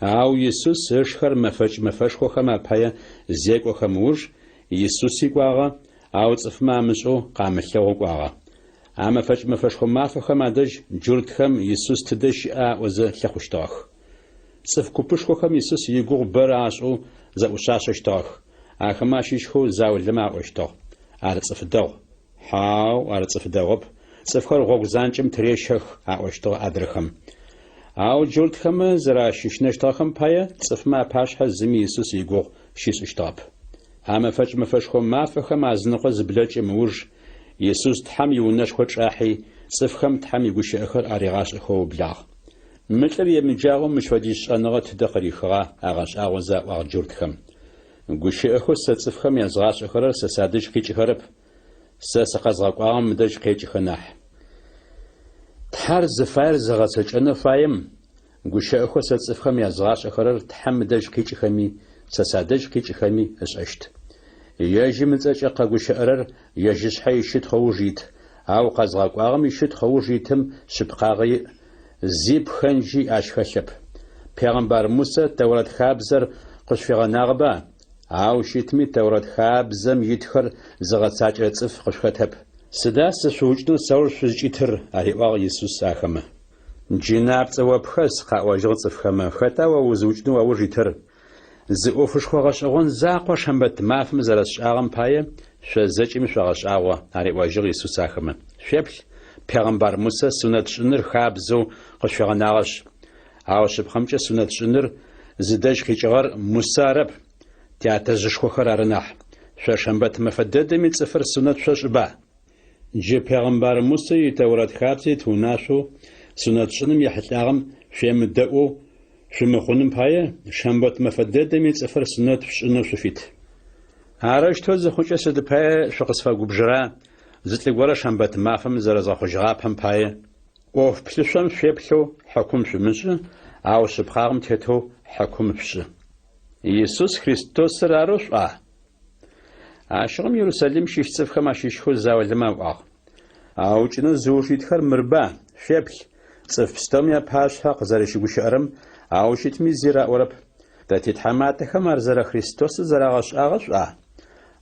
أو يسوس إشخر مفش خم باي زيك خموج يسوسي قواغا أو تصفما مشو قامشلو قواغا أما مفش خم ما فخم أدج جرد خم يسوس تدش وز لخوشتاخ صف كوبش خم يسوس يقوغ براشو زاوشاششتاخ أخماشيش خو زاول لما وشتاخ أرتصف الدو حاو أرتصف الدوغب صفر غوزانچم تريشخ أوشتو أدرخم أو جولت خم زرا شيشنشتاخم بايا صفما باش هزمي يسوس يقو شيس اشتاب أما فج مفشخم ما فخم أزنقو زبلج موج يسوس تحم يونش خوش راحي صفخم تحم يقوش أخر أريغاش أخو بلاغ مثل يمجاغم مش وديش أنغا تدقري خغا أغاش أغوزا وأغجورت خم قوش أخو صفخم يزغاش أخر سسادج قيش خرب سسقزغاقواغم مدج قيش خناح تحر زفاير زغاسج أنا فايم قوش أخو صفخم يزغاش أخر تحم مدج قيش خمي سسادج قيش خمي أشت يجي متأجق قوش أرر يجيش حي شد خوجيت أو قزغاقواغم يشد خوجيتم شبقاغي زيب خنجي أشخشب پیغمبر موسى تورات خابزر قشفيغ ناغبا أو شيتمي تورات خابزم يدخر زغتساج رتصف قشختب سداس سوجنو سور شجيتر أهيواغ يسوس آخم جناب توابخس قاواجغ صفخم خطا ووزوجنو ووجيتر زئوفش خوغش أغون زاقوا شنبت مافم زرس آغم باية شزجي مشوغش آغوا أهيواجغ يسوس آخم شبل پیغمبر موسى سنت شنر خابزو قشفيغ ناغش أو شبخمچ سنت شنر زدج خيجغر مسارب تياتجشخو خرارناح ششنبت مفدد من صفر سنت ششبا جي پیغمبر موسى يتورات خابزي توناشو سنت شنم يحتلاغم شمدأو شمخونم باية شنبت مفدد من صفر سنت شنو شفيت عرش توز خوچ سد باية شقصفا قبجرا زتلي ورا شنبت مافم زرزا خجغابهم باية اوف بلشم شبلو حكم شمش أو شبخارم تتو حكم بش يسوس خريستوس راروش عشرم يروساليم شيش صفخ ما شيشخو زاول ما أو جنا زوجيت خر مربا شبل صفستم يا باشا قزارش وشارم أو شتمي زرا ورب تاتيت حمات خمر زرا خريستوس زراغش أغش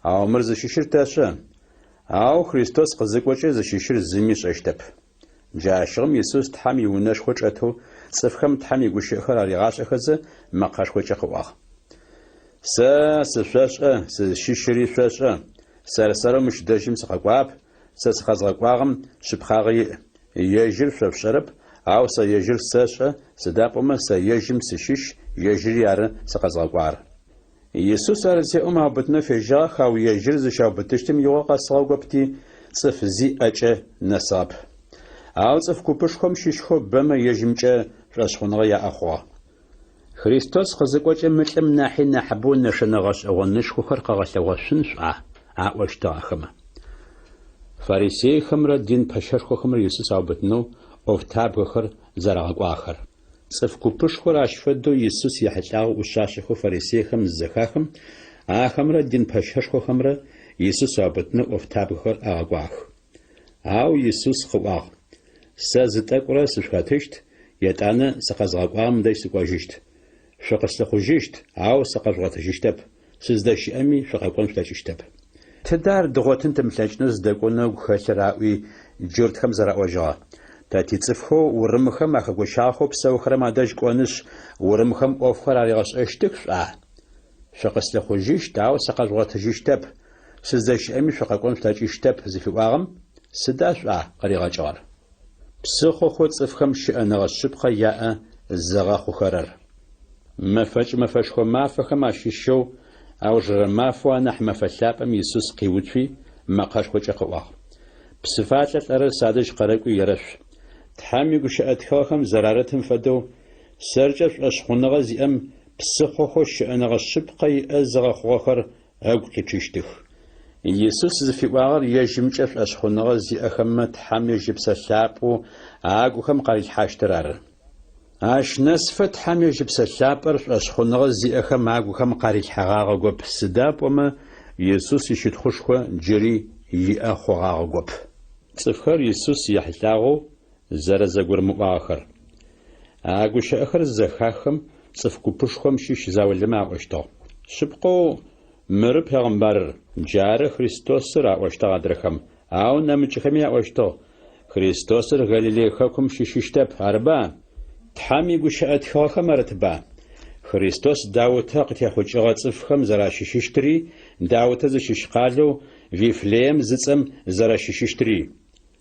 أو مرز شيشر تاشا أو خريستوس قزق وجه زشيشر زميش أشتب جاشم يسوس تحمي ونش خوش أتو صفخم تحمي قوش أخر على أخذ مقاش خوش أخواخ سفشة سشيشري فشة سرسرة مش داشم سقاقواب سخزقواغم شبخاغي يجر فشرب أو سيجر سشة سدابما سيجم سشيش يجري يار سقزقوار يسوس أرسي هبتنا في جاخ أو يجر زشاو بتشتم يوقع صلاوغبتي صف زي أجا نصاب أو صف كوبشخم شيشخو بما يجمجا رشخونغ يا أخوا خريستوس خزقوجا متلم ناحي نحبون نشنغش أو نشخو خرق غشوغشنش أوشتا أخما فارسي خمر دين بشرخو خمر يسوس عبتنو أفتاب خر زرغق آخر صف كوبشخو راشفدو يسوس يحتاو وشاشخو فارسي خم زخاخم خمر دين بشرخو خمر يسوس عبتنو أفتاب خر أغواخ أو يسوس خواخ سازتاقورا سشخاتشت يتانا سقزغاقوام داي سقواجشت شقصلخوجشت أو سقزغاتشتب سزداشي أمي شقاقوام شتاشتب تدار دغوتن تمثاجنز داقونا وخاشراوي جورت خمزرا وجغا تاتي تصفخو ورمخم أخاقوشاخو بساوخرا ما داج قوانش ورمخم أوفخر عليغاش أشتكش شقصلخوجشت أو سقزغاتشتب سزداشي أمي شقاقوام شتاشتب زفي واغم سداش قريغا جغار بسخو خود صفخم شأنغ الشبخ ياء الزغاخو خرر مفش خو مافخم عشيشو أو جر مافوا نح مفلابم يسوس قيوتفي مقاش خو جقواخ بصفات الأرى سادش قرقو يرش تحامي قشأت خاخم زرارتهم فدو سرجف أشخونغ زيام بسخو خو شأنغ الشبخ ياء الزغاخو خر أقو كتشتخ يسوس زفي واغر يجمجف أشخونغ زي أخمت حامي جبسا شابو آقو خم قاري حاشترار اش نسفت حامي جبسا شابر أشخونغ زي أخم آقو خم قاري حغاغ قوب سداب وما يسوس يشد خوشخو جري يأخو غاغ قوب صفخر يسوس يحلاغو زرزاقور مؤاخر آقو شاخر زخاخم صفكو بشخم شيش زاول لما أشتو شبقو مر پیغمبر جار خريستوس را أشتا غدرخم أو نمجخمي أشتو خريستوس غليلي خاكم شيشتب أربا تحامي قشأت خاخم مرتبا خريستوس داوتا قتيا خوشغات صفخم زرا شيشتري داوتا زشيش قالو في فليم زتم زرا شيشتري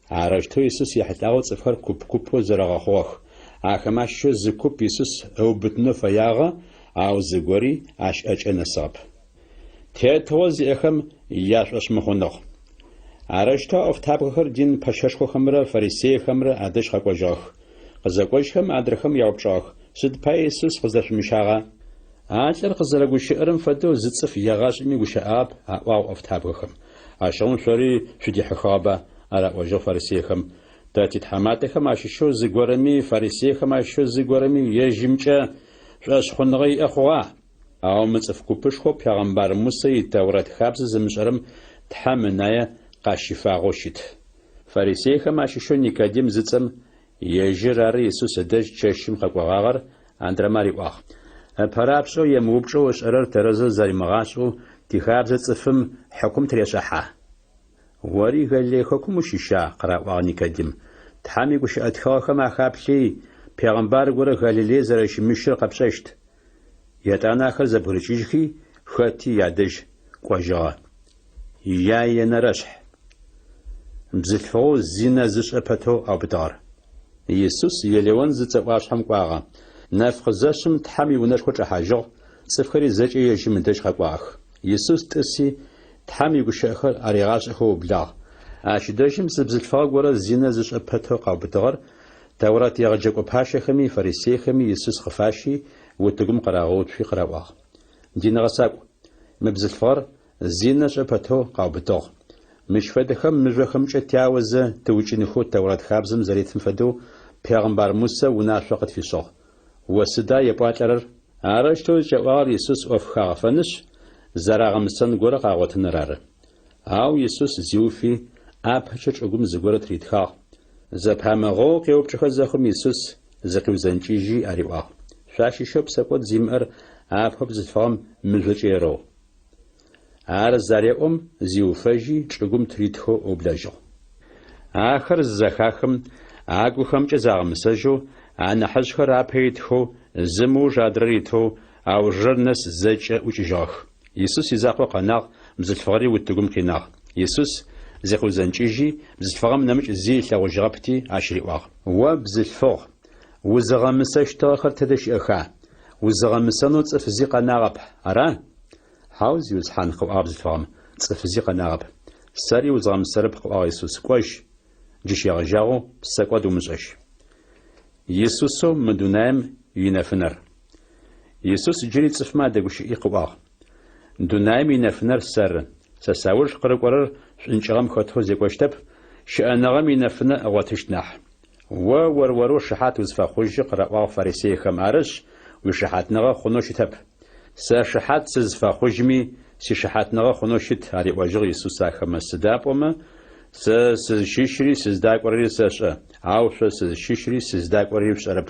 Арашто Иисус яхьлъагъо цӏыфхэр куп-купэу зэрэгъэхъугъэх. Ахэмащэу зы куп Иисус ыубытынэу фэягъэ, ау зыгори ашӏэкӏэ нэсыгъэп. Тетыгъо зиӏэхэм яшӏошъмыхъуныгъ. Арашто ӏофтапӏэхэр дин пэшэшхохэмрэ фарисеехэмрэ адэжь къэкӏожьыгъэх. Къызэкӏожьхэм адрыхэм яупчӏыгъэх: «Сыд пай Иисус къызэшъумыщагъа?» Алӏэр къызэрэгущыӏэрэм фэдэу зы цӏыф егъашӏэми гущыӏагъэп аӏуагъ ӏофтапӏэхэм. Ащыгъун шъори шъудихьыхыгъэба? Араӏожьыгъ фарисеехэм. Тэ титхьэматэхэм ащыщэу зыгорэми фарисеехэм ащыщэу зыгорэми ежьымкӏэ шӏошъхъуныгъэ иӏэ хъугъа? Ау мы цӏыф купышхо Пегъэмбар Мусэ иТэурэт хабзэ зымышӏэрэм Тхьэм ынае къащифагъэу щыт. Фарисеехэм ащыщэу Никодим зыцӏэм ежьыр ары Иисус ыдэжь чэщым къэкӏуагъагъэр андрэм ариӏуагъ: «Пэрапшӏэу емыупчӏэу ышӏэрэр тэрэзэ зэримыгъашӏэу тихабзэ цӏыфым хьыкум тырешӏыхьа?» «Ори Галилей хэкум ущыща?» къыраӏуагъ Никодим. «Тхьэм игущыӏэтыгъэхэм ахаплъи Пегъэмбар горэ Галилей зэрыщымыщыр къэпшӏэщт. Етӏанахэр зэбгырыкӏыжьхи хэти ядэжь кӏожьыгъэ. Яенэрэшъхь бзылъфыгъэу зинэ зышӏэ пэтэу аубытыгъэр». Иисус Елеон зыцӏэӏуашъхьэм кӏуагъэ. Нэф къызэшъым Тхьэм иунэшхо чӏэхьажьыгъ, цӏыфхэри зэкӏэ ежьым ыдэжь къэкӏуагъэх. Иисус тӏыси Тхьэм игущыӏэхэр арегъашӏэхэу ублагъ. Ащыдэжьым зы бзылъфыгъэ горэ зинэ зышӏэ пэтэу къаубытыгъэр Тэурэт егъэджакӏо пашэхэми фарисеехэми Иисус къыфащи утыгум къырагъэуцуи къыраӏуагъ: «Динэгъэсакӏу, мы бзылъфыгъэр зинэ шӏэ пэтэу къаубытыгъ. Мыщ фэдэхэм мыжъохэмкӏэ тяозэ тыукӏыныхэу Тэурэт хабзэм зэретым фэдэу Пегъэмбар Мусэ унашъо къытфишъыгъ. О сыда епӏуатлӏэрэр?» Арыштэу зыкӏэӏуагъэр Иисус ӏоф хагъэфэнышъ, зэрагъэмысэн горэ къагъотыныр ары. Ау Иисус зиуфи ӏапэкӏэ чӏыгум зыгорэ тритхагъ. Зэпамыгъэу къеупчӏэхэ зэхъум Иисус зыкъиузэнкӏыжьи ариӏуагъ: «Шъуащыщэу псэкӏот зимыӏэр апэу бзылъфыгъэм мыжъокӏэ ероу». Ар зареӏом зиуфэжьи чӏыгум тритхэу ӏоблэжьыгъ. Ахэр зэхахым агухэмкӏэ загъэмысэжьэу анахьыжъхэр апэ итхэу зымыуж адрэр итэу аужрэр нэс зэкӏэ ӏукӏыжьыгъэх. Иисус изакъоу къэнагъ, бзылъфыгъэри утыгум къинагъ. Иисус зекъиузэнкӏыжьи бзылъфыгъэм нэмыкӏ зи илъэгъужьыгъэпти ащыриӏуагъ: «О бзылъфыгъ, узыгъэмысэщтыгъэхэр тэдэ щыӏэха? Узыгъэмысэнэу цӏыф зи къэнагъэп, ара?» «Хьау зиуцхьан?» къыӏуагъ бзылъфыгъэм. «Цӏыф зи къэнагъэп. Сэри узыгъэмысэрэп», къыӏуагъ Иисус. «Кӏожь, джыщ егъэжьагъэу псэкӏот умышӏэщ». Иисусэу мы дунаим инэфынэр. Иисус джыри цӏыфмэ адэгущыӏи къыӏуагъ: «Дунаим инэфынэр сэры. Сэ сауж къырыкӏорэр шӏункӏыгъэм хэтэу зекӏощтэп, щыӏэныгъэм инэфынэ ӏэгъотыщт нахь». О шыхьат узфэхъужьы къыраӏуагъ фарисеехэм. Арышъ уишыхьатныгъэ хъунэу щытэп. «Сэ шыхьат сызфэхъужьми сишыхьатныгъэ хъунэу щыт», ариӏожьыгъ Иисус ахэмэ. «Сыда пӏомэ? Сэ сызщыщри сыздакӏорэри сэшӏэ, ау шъо сызщыщри сыздакӏорэри пшӏэрэп.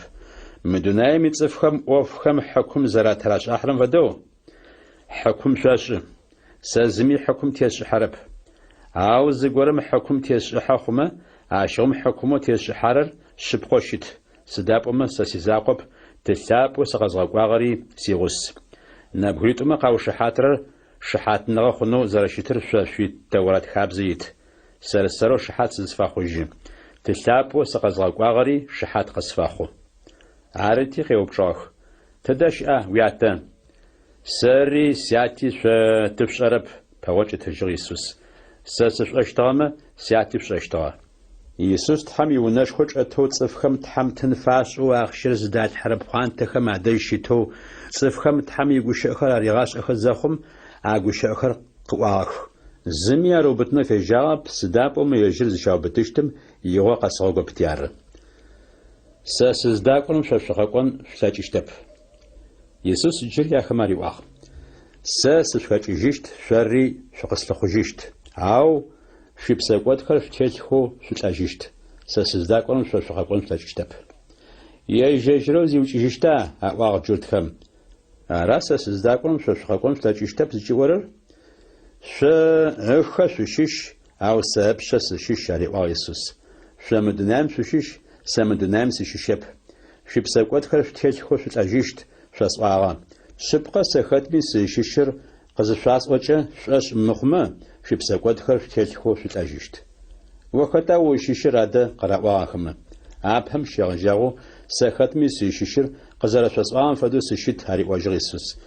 Мы дунаим ицӏыфхэм ӏофхэм хьыкум зэратэрашӏахьрэм фэдэу хьыкум шъошӏы. Сэ зыми хьыкум тесшӏыхьэрэп. Ау зыгорэм хьыкум тесшӏыхьэ хъумэ, ащыгъым хьыкумэу тесшӏыхьарэр шъыпкъэу щыт. Сыда пӏомэ? Сэ сизакъоп, тылъапӏэу сыкъэзгъэкӏуагъэри сигъус. Нэбгыритӏумэ къаушыхьатрэр шыхьатныгъэ хъунэу зэрэщытыр шъо шъуиТэурэт хабзэ ит. Сэрысэрэу шыхьат сызфэхъужьы. Тылъапӏэу сыкъэзгъэкӏуагъэри шыхьат къысфэхъу». Арыти къеупчӏыгъэх: «Тэдэ щыӏа уятэ?» «Сэри сяти шъо тышъуӏэрэп», пэгъо кӏэтыжьыгъ Иисус. «Сэ сышӏощтыгъэмэ сяти пшӏощтыгъэ». Иисус Тхьэм иунэшхо чӏэтэу цӏыфхэм Тхьэм тынфашӏэу ахъщэр зыдалъхьэрэ пхъуантэхэм адэжь щытэу цӏыфхэм Тхьэм игущыӏэхэр арегъашӏэхэ зэхъум агущыӏэхэр къыӏуагъэх. Зыми ароубытынэу фежьагъэп, сыда пӏомэ ежьыр зыщаубытыщтым игъо къэсыгъэгопти ары. «Сэ сыздакӏорэм шъо шъукъэкӏон шъулъэкӏыщтэп». Иисус джыри яхэм ариӏуагъ: «Сэ сышъухэкӏыжьыщт, шъори шъукъыслъыхъужьыщт. Ау шъуипсэкӏотхэр шъутелъхэу шъулӏэжьыщт. Сэ сыздакӏорэм шъо шъукъэкӏон шъулъэкӏыщтэп». «Ежьэжьырэу зиукӏыжьыщта?» аӏуагъ джыртхэм. «Ара сэ сыздакӏорэм шъо шъукъэкӏон шъулъэкӏыщтэп зыкӏыӏорэр? Шъо ыхэ шъущыщ, ау сэ ыпшъэ сыщыщ», ариӏуагъ Иисус. «Шъо мы дунаим шъущыщ, сэ мы дунаим сыщыщэп. Шъуипсэкӏотхэр шъутелъхэу шъулӏэжьыщт шъосӏуагъэ. Шъыпкъэ сэ хэтми сыщыщыр къызышъуасӏокӏэ шъуӏэшъ мыхъумэ, шъуипсэкӏотхэр шъутелъхэу шъулӏэжьыщт». وخطا وشيشر هذا قراءة أبهم شغجاو سختمي سيشير قزرة سوسان فدو سشيت هاري واجر يسوس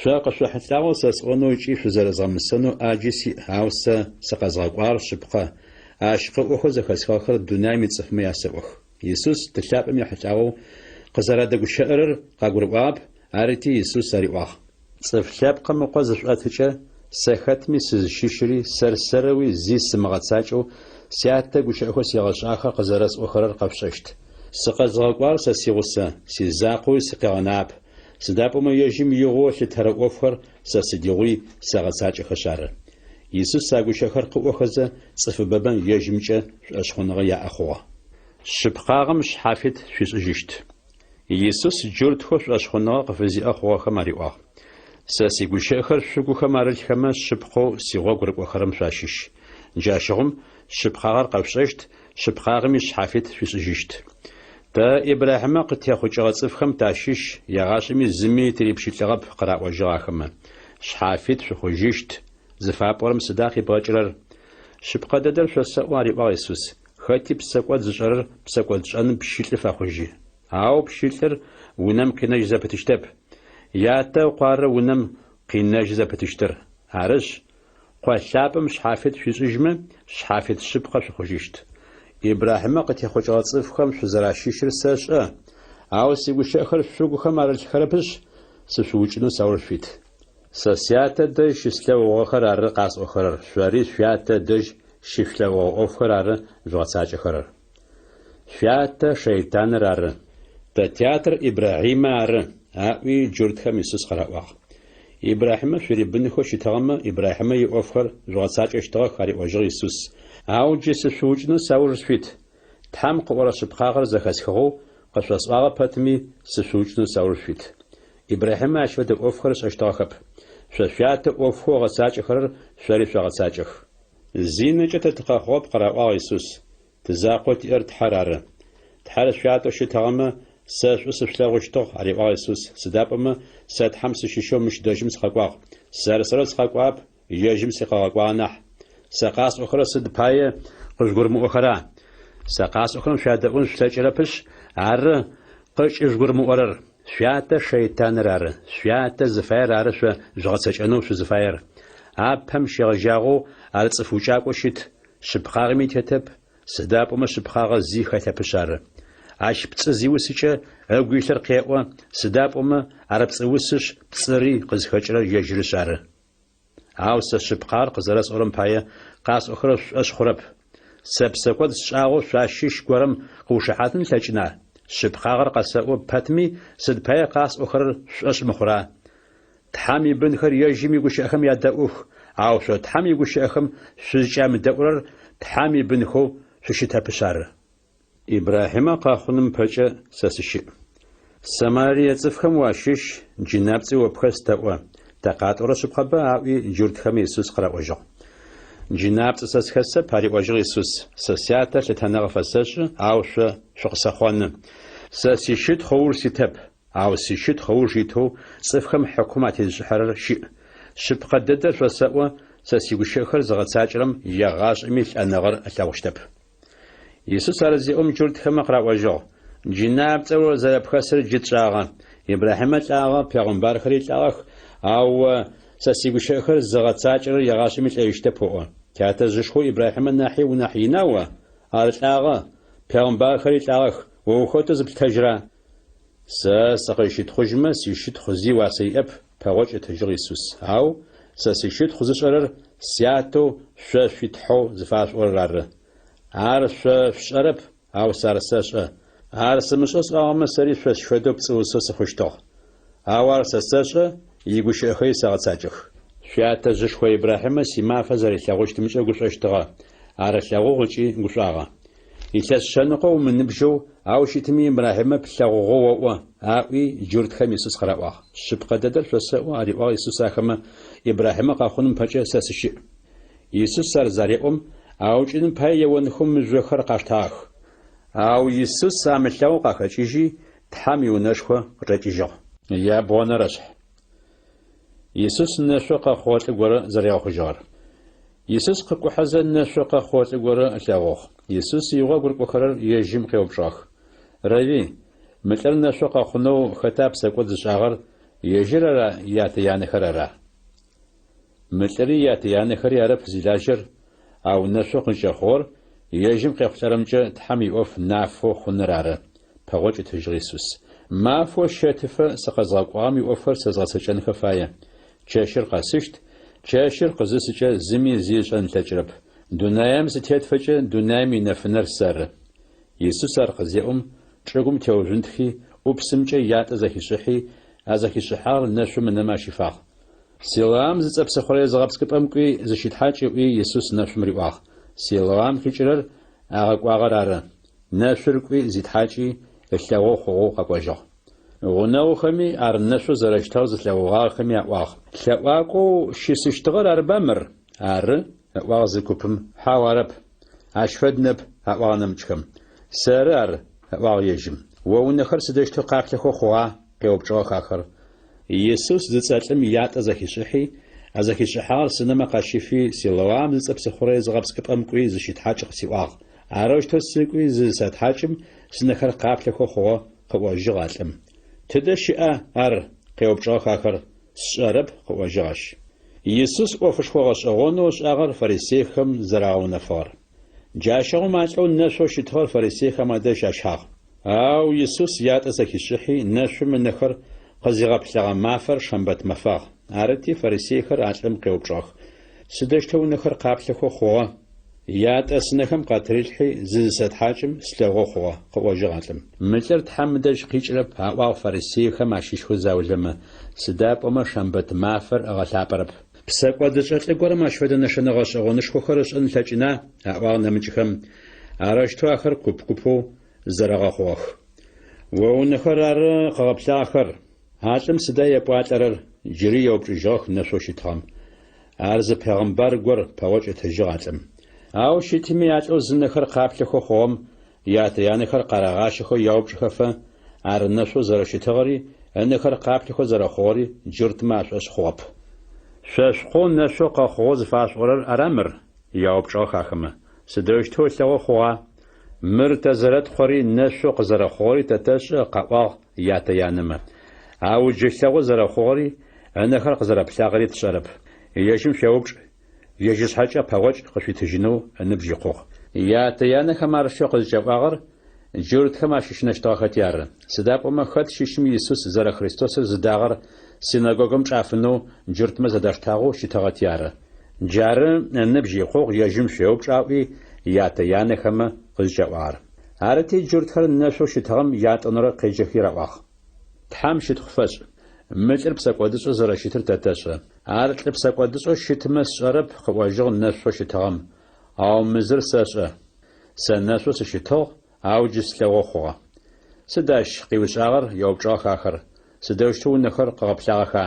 شاق شحتلاو سسونو يجي فزرزامسنو أجيسي هاوس سقزغوار شبقة عشق أخو زخسخر الدنيا متصفمي يسوخ يسوس تشاب يحتاو قزرة دغشرر قاغرباب أريتي يسوس هاري واخ صفشاب قم قزش أتجا سختمي سيشيري سرسروي زيس مغاتساچو سياتا غشاخو سيغشاخا قزرس أخرر قفششت سقزغوار سسيغوسا سيزاقوي سقيغناب سدابما يجيم يغو لترقوفر سسديغوي سغساچ خشار يسوس ساغوشخر قوخزا صفببن يجيمچه اشخونغا يا اخوا شبقاغم شحافت شيسجشت يسوس جورتخو اشخونغا قفزي اخوا خماريوا سسيغوشخر شوغو خمارل خما شبقو سيغوغر قخرم شاشش جاشغم شبقاغر قفششت شبقاغم شحافت شيسجشت تا إبراهيم قد يأخذ جغصفهم تاشيش يغاشمي زمي تريبشيت لغب قراء وجراخما شحافيت شخوجيشت زفاب ورم صداقي باجرر شبقا دادر شوسواري بايسوس خاتي بساقوات زجرر بساقوات جان بشيت لفاخوجي أو بشيتر ونم كناج زبتشتب ياتا وقار ونم قيناج زبتشتر عرش قوالابم شحافيت شوزجمة شحافيت شبقا شخوجيشت إبراهيم قد يأخذ جغصفهم شزراشيشر ساشا أو سيغوشخر شوغوخم على الخربش سشوجنو ساورفيت سسياتا دج شسلو وخر على قاس أخرر شواري شياتا دج شفلو وخر على جغصاج أخرر شياتا شيطان رار تياتر إبراهيم عر أوي جردخم يسوس خراواق إبراهيم شوري بنخو شتغم إبراهيم يوفر جغصاج اشتغل خاري وجر يسوس أو جس شوجنو ساورفيت تام قورا شبخاغر زخسخو قشوسواغا باتمي سشوجنو ساورفيت إبراهيم أشفد أوفخرش أشتاخب شفيات أوفخو غساج خرر شريف غساجخ زينة تتقاخوب قراء يسوس تزاقوت إرد حرارة تحال شفيات أشتغم ساش أسفلاغوشتوخ على يسوس سدابما سات حمس شيشو مش داجم سخاقواغ سارسرا سخاقواب يجم سخاقوانح سقاس أخرى سد باية قشقر مؤخرة سقاس أخرى شادقون شتاجربش عر قش إشقر مؤرر شياتا شيطان رار شياتا زفاير عر شو جغسج أنو شو زفاير أبهم شيغجاغو على صفوشاق وشيت شبخاغ ميتهتب سداب وما شبخاغ زي خيثة بشار عاش بتسزي وسيشة أقويشتر قيقوا سداب وما عرب تسوسش بتصري قزخجر يجرشار عاوز شبقار قزرس أورم باية قاس أخرى أشخرب سبسقود شاغو شاشيش قرم قوشحاتن لجنا شبقار قسأو باتمي سد باية قاس أخرى أش مخرا تحامي بنخر يجيمي قوش أخم يدأوخ عاوز تحامي قوش أخم شجام دأورر تحامي بنخو ششتا بشار إبراهيم قاخنم بجا سسشي سماريا تفخم واشيش جنابتي وبخستأوا تقاط ورشب خبا أوي جورد خم يسوس قرأ وجه جناب تسس خسة باري وجه يسوس سسياتا لتنغ فسش أو شخص خوان سسيشت خور ستب أو سيشت خور جيتو صفخم حكومة الجحر شيء شب قددر فسأوا سسيقو شخر زغت ساجرم يغاش ميل أنغر أتاوشتب يسوس أرزي جورد خم قرأ وجه جناب تسور زيب خسر جيت شاغا إبراهيم تلاغا پیغمبر خري تلاغا أو سسيقو شخر زغت ساجر يغاش ميل أيشتبوه كاتا زشخو إبراهيم الناحي وناحي ناوة أرتلاغا پیغمبر خري تلاغا وخوت زبل تجرا سقيشت خجمة سيشت خزي واسي أب پاوش تجر يسوس أو سيشت خزش أرر سياتو شفت حو زفاش أرر عارف شرب أو سارساش عارف مشوس أغم سري شفدو بسوسوس خشتو أو ساساش يقوش أخي ساعتاجخ شاتا زشخو إبراهيم سيما فزر ثاغوش تمشي قوش أشتغا عارف ثاغوغشي قوش آغا إتاس شنقو من نبجو أو شتمي إبراهيم بثاغوغو أوي جورد خميسوس خراوا شبقة ددر فسأوا أريوا يسوس أخما إبراهيم قاخون بحاجة ساسشي يسوس سار زاريقوم أو جنن باي يوانخم مزوخر قاشتاخ أو يسوس سامتلاو قاخجيجي تحامي ونشخو رجيجو يا بوانا رشح يسوس نشوق خوات غورا زرياخ جار يسوس قكو حزن نشوق خوات غورا لاغوخ Иисус игъогу рыкӏохэрэр ежьым къеупщӏэх: «Рави, мылӏэр нэшъо къэхъунэу хэта псэкӏо зышӏагъэр, ежьырэра ятэ янэхэрара?» Мылӏыри ятэ янэхэри арэп зилажьэр, ау нэшъо къынкӏэхъугъэр ежьым къехъулӏэрэмкӏэ Тхьэм иӏоф нафэу хъуныр ары. Пэгъокӏ ытыжьыгъ Иисус. Мафо щэтыфэ сыкъэзгъэкӏуагъэм иӏофэр сэзгъэсэкӏэнхэ фае. Чэщыр къэсыщт, чэщыр къызысыкӏэ зыми зишӏэнлъэкӏырэп. Дунаем зытетфэкӏэ дунаем инэфынэр сэры. Иисус ар къызеӏум чӏыгум теужъунтхи ӏупсымкӏэ ятӏэ зэхишӏыхьи, а зэхишӏыхьагъэр нэшъум ынэмэ ащифагъ. Силам зыцӏэпсыхъорэ зыгъэпскӏыпӏэмкӏуи зыщитхьакӏыӏуи Иисус нэшъум риӏуагъ. Силам хикӏырэр агъэкӏуагъэр ары. Нэшъуркӏуи зитхьакӏи ылъэгъоу хъугъэу къэкӏожьыгъ. Гъунэгъухэми ар нэшъо зэрэщтагъ зылъэгъугъагъэхэми яӏуагъ. Лъэӏуакӏоу щысыщтыгъэр арыба мыр? Ары, аӏуагъ зы купым. Хьау арэп. Ащ фэд нэп аӏуагъ нэмыкӏхэм. Сэры ар аӏуагъ ежьым. О унэхэр сыдэущтэу къаплъэхэу хъугъа? Къеупчӏыгъэх ахэр. Иисус зыцӏэлӏым ятӏэ зэхишӏыхьи, а зэхишӏыхьагъэр сынэмэ къащифи Силоам зыцӏэпсыхъорэ зыгъэпскӏыпӏэмкӏуи зыщитхьакӏы къысиӏуагъ. Арэущтэу сыкӏуи зызысэтхьакӏым сынэхэр къаплъэхэу хъугъэ къыӏожьыгъ алӏым. Тыдэ щыӏа ар? Къеупчӏыгъэх ахэр. Сшӏэрэп, къыӏожьыгъащ. Иисус ӏофышхо гъэшӏэгъонэу ышӏагъэр фарисейхэм зэрагъэунэфыгъэр. Джащэгъум алӏэу нэшъо щытыгъэр фарисейхэм адэжь ащхьагъ. Ау Иисус ятӏэ зэхишӏыхьи, нэшъум ынэхэр къызигъэплъагъэ мафэр Шэмбэт мэфагъ. Арыти фарисейхэр алӏэм къеупчӏыгъэх: «Сыдэущтэу унэхэр къаплъэхэу хъугъэ? Ятӏэ сынэхэм къатырилъхьи зызысэтхьакӏым слъэгъугъ хъугъэ», къыӏожьыгъ алӏым. Мылӏыр Тхьэм мыдэжь къикӏырэп, аӏуагъ фарисейхэм ащишхыу заулэмэ. Сыда пӏомэ Шэмбэт мафэр ыгъэлъапӏэрэп. Псэкӏодышӏэ лӏыгуэрэм ащ фэдэ нэшэнэ гъэшӏэгъонышхуэхэр ышӏэн лъэкӏына аӏуагъ нэмыкӏхэм. Арыщтэу ахэр куп-купэу зэрэгъэхъугъэх. О унэхэр ары къэгъэплъагъэхэр. Алӏым сыда епӏуалӏэрэр? Джыри еупчӏыжьыгъэх нэшъо щытыгъэм. Ар зы пегъымбар гор пэгъокӏ ытыжьыгъ алӏым. Ау щытыми алӏэу зынэхэр къаплъэхэу хъугъэм ятэ янэхэр къарагъащэхэу яупчӏыхэфэ, ар нэшъо зэрэщытыгъэри, ынэхэр къаплъэхэу зэрэхъугъэри джыртымэ ашӏошъ хъугъэп. Шъошъхъо нэшъо къэхъугъэу зыфашӏорэр ара мыр? Яупчӏыгъэх ахэмэ. Сыдэущтэу лъэгъо хъугъа? Мыр тэ зэрэтхъуэри нэшъо къызэрэхъугъэри тэтэшӏы къэӏуагъ ятэ янэмэ. Ау джы лъэгъо зэрэхъугъэри ынэхэр къызэрэплъагъэри тшӏэрэп. Ежьым шъеупчӏ, ежьы шъхьэкӏэ пэгъокӏ къышъуитыжьынэу ыныбжь икъугъ. Ятэ янэхэм арышъо къызыкӏэӏуагъэр джыртхэм ащыщынэщтыгъэхэти ары. Сыда пӏомэ хэт щыщми Иисус зэрэ Христосыр зыдагъэр синагогэм кӏафынэу джыртмэ зэдэштагъэу щытыгъэти ары. Джары ыныбжь икъугъ, ежьым шъеупчӏ аӏуи ятэ янэхэмэ къызыкӏэӏуагъэр. Арыти джыртхэр нэшъо щытыгъэм ятӏонэрэ къеджэхи раӏуагъ. Тхьэм щытхъу фэшӏ. Мылӏыр псэкӏодышӏэ зэрэщытыр тэтэшӏы. Ар лӏы псэкӏодышӏэ щытымэ сшӏэрэп, къыӏожьыгъ нэшъо щытыгъэм. Ау мызыр сэшӏэ. Сэ нэшъо сыщытыгъ, ау джы слъэгъо хъугъэ. Сыдащ къиушӏагъэр? Еупчӏыгъэх ахэр. Сыдэущтэу унэхэр къэгъэплъагъэха?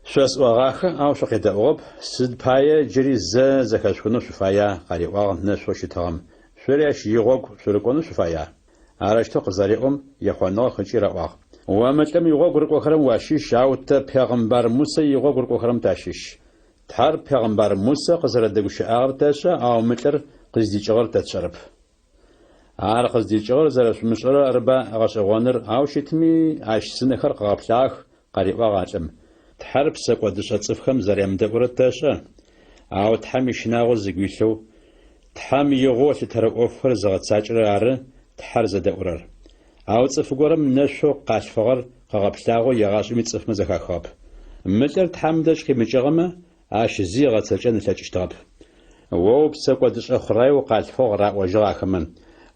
Шъосӏуагъахэ, ау шъукъедэӏугъэп. Сыд пае джыри зэ зэхэшъунэу шъуфая? Къареӏуагъ нэшъо щытыгъэм. Шъури ащ игъогу шъурыкӏонэу шъуфая? Арыщтэу къызэреӏом ехъоныгъэ хъыкӏи раӏуагъ. Уамылӏэм игъогу рыкӏохэрэм уащищ, ау тэ Пегъымбар Мусэ игъогу рыкӏохэрэм тащищ. Тхьэр Пегъымбар Мусэ къызэрэдэгущыӏагъэр тэшӏэ, ау мылӏыр къыздикӏыгъэр тэтшӏэрэп. Ар къыздикӏыгъэр зэрэшъумышӏэрэ арыба гъэшӏэгъоныр, ау щытыми ащ сынэхэр къэгъэплъагъэх, къареӏуагъ алӏым. Тхьэр псэкӏодышӏэ цӏыфхэм зэремыдэӏурэ тэшӏэ, ау Тхьэм ишынагъо зыгуилъэу, Тхьэм игъо лъытэрэ ӏофхэр зыгъэцакӏырэ ары Тхьэр зэдэӏурэр. Ау цӏыф горэм нэшъо къалъфыгъэр къэгъэплъагъэу егъашӏэми цӏыфмэ зэхахыгъэп. Мылӏыр Тхьэм дэжь къимыкӏыгъэмэ, ащ зи гъэцэкӏэн ылъэкӏыщтыгъэп. О псэкӏодышӏэ хъураи укъалъфыгъ раӏожьыгъ ахэмэ.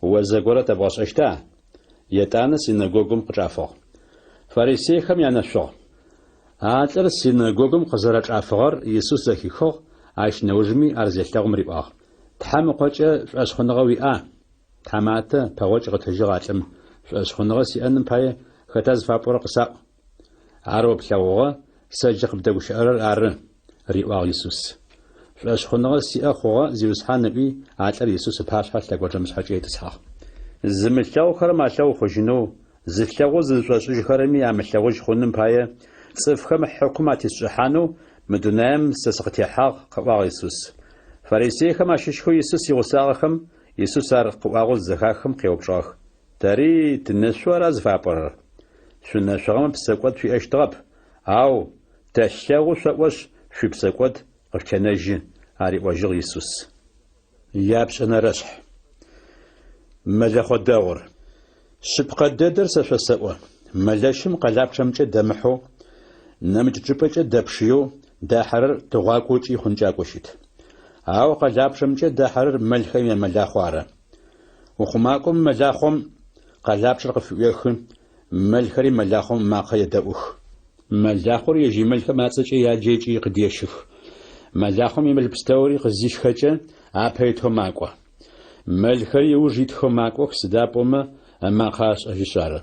О зэгорэ тэбгъэшӏэщта? Етӏанэ синагогэм къычӏафыгъ. Фарисейхэм янэшъугъ. Алӏыр синагогэм къызэрэчӏафыгъэр Иисус зэхихыгъ, ащ неужми ар зелъэгъум риӏуагъ. Тхьэм ыкъокӏэ шъуӏэшъхьыныгъэ уиӏа? Тхьэматэ пэгъокӏ къытыжьыгъ алӏым. Шъуӏэшъхьыныгъэ сиӏэным пае хэта зыфапӏорэ къысаӏу. Ар оплъэгъугъэ, сэ джы къыбдэгущыӏэрэр ары, риӏуагъ Иисус. Шъуӏэшъхьыныгъэ сиӏэ хъугъэ зиусхьан ыӏуи алӏыр Иисус ыпашъхьэ лъэгуэжьэ мышъхьэкӏэ етӏысхьагъ. Зымылъэгъухэрэм алъэгъу хъужьынэу, зылъэгъу зызышӏошӏыжьхэрэми амылъэгъужь хъуным пае цӏыфхэм хьыкум атесшӏыхьанэу мы дунаим сэ сыкъытехьагъ, къыӏуагъ Иисус. Фарисейхэм ащыщхэу Иисус игъусагъэхэм Иисус ар къыӏуагъэу зэхахым къеупщӏагъ: «Тэри тынэшъора зыфапӏэрэр? Шъунэшъогъэмэ псэкӏуэд шъуиӏэщтыгъэп, ау дэлъэгъу шъоӏощ шъуипсэкӏуэд къыфтенэжьы», - ариӏуэжьыгъ Иисус. Япшӏэнэрэшъхь. Мэлэхъуэ дэгъур. Шъыпкъэ дэдэр сэ шъосэӏо. Мэлэщым къэлапчъэмкӏэ дэмыхьэу, нэмыкӏ чӏыпӏэкӏэ дэпшыеу дахьэрэр тыгъуакӏокӏи хъункӏакӏо щыт. Ау къэлапчъэмкӏэ дахьэрэр мэлхэм ямэлахъо ары. Ухъумакӏом мэлахъом къэлапчъэр къыфиӏуехы, мэлхэри мэлахъом макъэ едэӏух. Мэлахъор ежьи мэлхэм ацӏэкӏэ яджекӏи къыдещых. Мэлахъом имэл пстэури къызищхэкӏэ апэйтхэу макӏо. Мэлхэри иуж итхэу макӏох, сыда пӏомэ макъэ ашӏэжьыщ ары.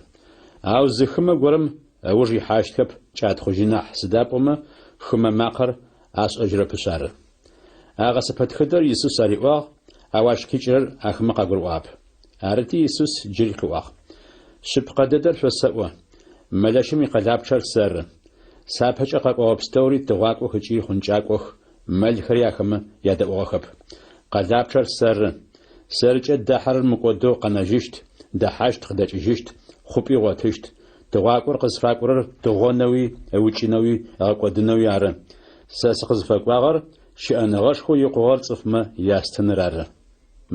Ау зыхымэ горэм иуж ихьащтхэп кӏатхъужьы нахь, сыда пӏомэ хымэ макъэр ашӏэжьырэпышъ ары. Агъэсэпэ тхыдэр Иисус ариӏуагъ, ау ашъхьикӏрэр ахэмэ къагурыӏуагъ. Арыти Иисус джыри къыӏуагъ: «Шъыпкъэ дэдэр шъосэӏо. Мэлэщым икъэлапчъэр сэры. Сапэкӏэ къэкӏуагъэ пстэури тыгъуакӏох ыкӏи хъункӏакӏох, мэлхэри ахэмэ ядэӏугъэхэп. Къэлапчъэр сэры. Сэрыкӏэ дахьэрэр мыкӏодэу къэнэжьыщт, дахьащт къыдэкӏыжьыщт, хъупӏи гъотыщт. Тыгъуакӏор къызфакӏорэр тыгъонэуи, ӏэукӏынэуи, эгъэкӏодынэуи ары. Сэ сыкъызфэкӏуагъэр щыӏэныгъэшхуэу икъугъэр цӏыфмэ ястыныр ары.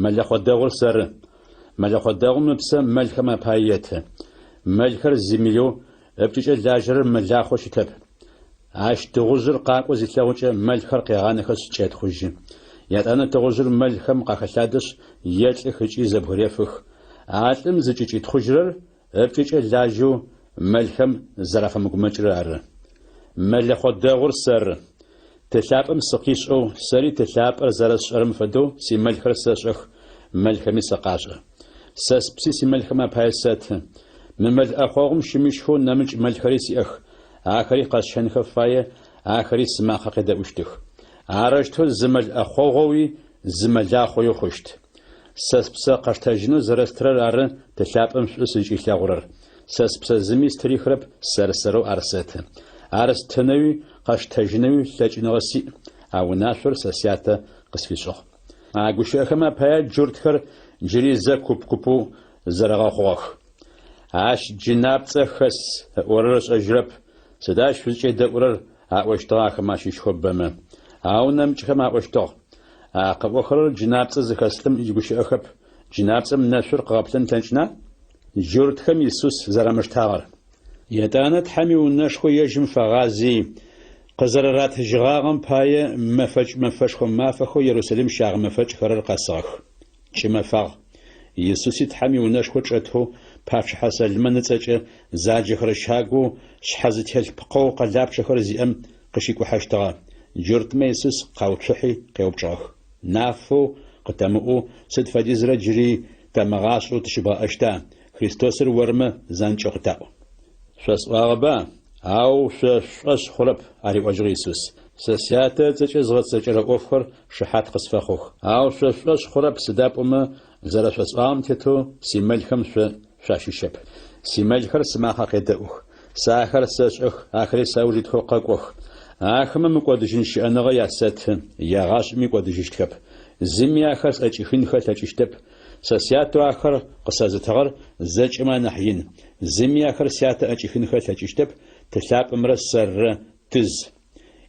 Мэлэхъуэ дэгъур сэры. Мэлэхъуэ дэгъум ыпсэ мэлхэм апае еты. Мэлхэр зимыеу ӏэпкӏыкӏэ лажьэрэр мэлахъо щытэп. Ащ тыгъужъыр къакӏо зилъэгъукӏэ мэлхэр къегъанэхэшъ кӏетхъужьы. Ятӏанэ тыгъужъыр мэлхэм къахэлъадэшъ елӏых ыкӏи зэбгырефых. Алӏым зыкӏыкӏитхъужьырэр ӏэпкӏыкӏэ лажьэу мэлхэм зэрафэмыгумэкӏрэ ары. Мэлэхъуэ дэгъур сэры. Тылъапӏэм сыкъишӏэу, сэри тылъапӏэр зэрэсшӏэрэм фэдэу симэлхэр сэшӏэх, мэлхэми сакъашӏэ. Сэ спси симэлхэм апае сэты. Мы мэл ӏэхъуэгъум щымышхэу нэмыкӏ мэлхэри сиӏэх. Ахэри къэсщэнхэ фае, ахэри сымакъэ къедэӏущтых. Арыштэу зы мэл ӏэхъуэгъуи, зы мэлахъои хъущт. Сэ спсэ къэштэжьынэу зэрэстырэр ары тылъапӏэм шӏу сыкӏилъэгъурэр. Сэ спсэ зыми стырихырэп, сэрысэрэу ар сэты. Ар стынэуи, къэштэжьынэуи лъэкӏыныгъэ сиӏ. А унашъор сэ сятэ къысфишӏыгъ. А гущыӏэхэм апае джуртхэр джыри зэ куп-купэу зэрэгъэхъугъэх. Ащ джынапцӏэ хэс ӏорэр шӏэжьырэп. Сыда шъузыкӏэ дэӏурэр аӏощтыгъ ахэмэ ащыщхэу бэмэ. Ау нэмыкӏхэм аӏощтыгъ. А къэӏохэрэр джынапцӏэ зыхэслъым игущыӏэхэп. Джынапцӏэм нэшъур къыгъэплъэн плъэнкӏына? Джуртхэм Иисус зэрамыштагъэр. Ятӏанэ Тхьэм иунэшхо ежьым фэгъази, къызэрэратыжьыгъагъэм пае мэфэкӏ-мэфэшхо мафэхэу Иерусалим щагъмэфэкӏхэрэр къэсыгъэх. Кӏымэфагъ. Иисуси Тхьэм иунэшхо чӏэтэу папщхьэ сэлмэ ныцӏэкӏэ заджэхэр щагу шъхьэзытелъ пкъэу къэлапчъэхэр зиӏэм къыщикӏухьэщтыгъэ. Джуртмэ Иисус къаупчъыхьи къеупчӏыгъэх: «Нафэу къытэмыӏу сыд фэдизрэ джыри тэмыгъашӏэу тыщыбгъэӏэщта? Христосыр орымэ занкӏэ къытаӏу». Шъосӏуагъэба? Ау шъошӏэшъ хъурэп, ариӏуэжьыгъ Иисус. Сэ сятэ цӏэкӏэ згъэцэкӏэрэ ӏофхэр шыхьат къысфэхъух. Ау шъошӏэшъ хъурэп, сыда пӏомэ зэрэшъосӏуагъэм тетэу симэлхэм шъуащыщэп. Симэлхэр сымакъэ къедэӏух. Сэ ахэр сэшӏэх, ахэри сауж итхэу къэкӏох. Ахэмэ мыкӏодыжьын щыӏэныгъэ ясэты, ягъашӏэми кӏодыжьыщтхэп. Зыми ахэр лӏэкӏыхынхэ лъэкӏыщтэп. Сэ сятэу ахэр къысэзытыгъэр зэкӏэмэ нахь ин. Зыми ахэр сятэ ӏэкӏыхынхэ лъэкӏыщтэп, тылъапӏэмрэ сэррэ тыз.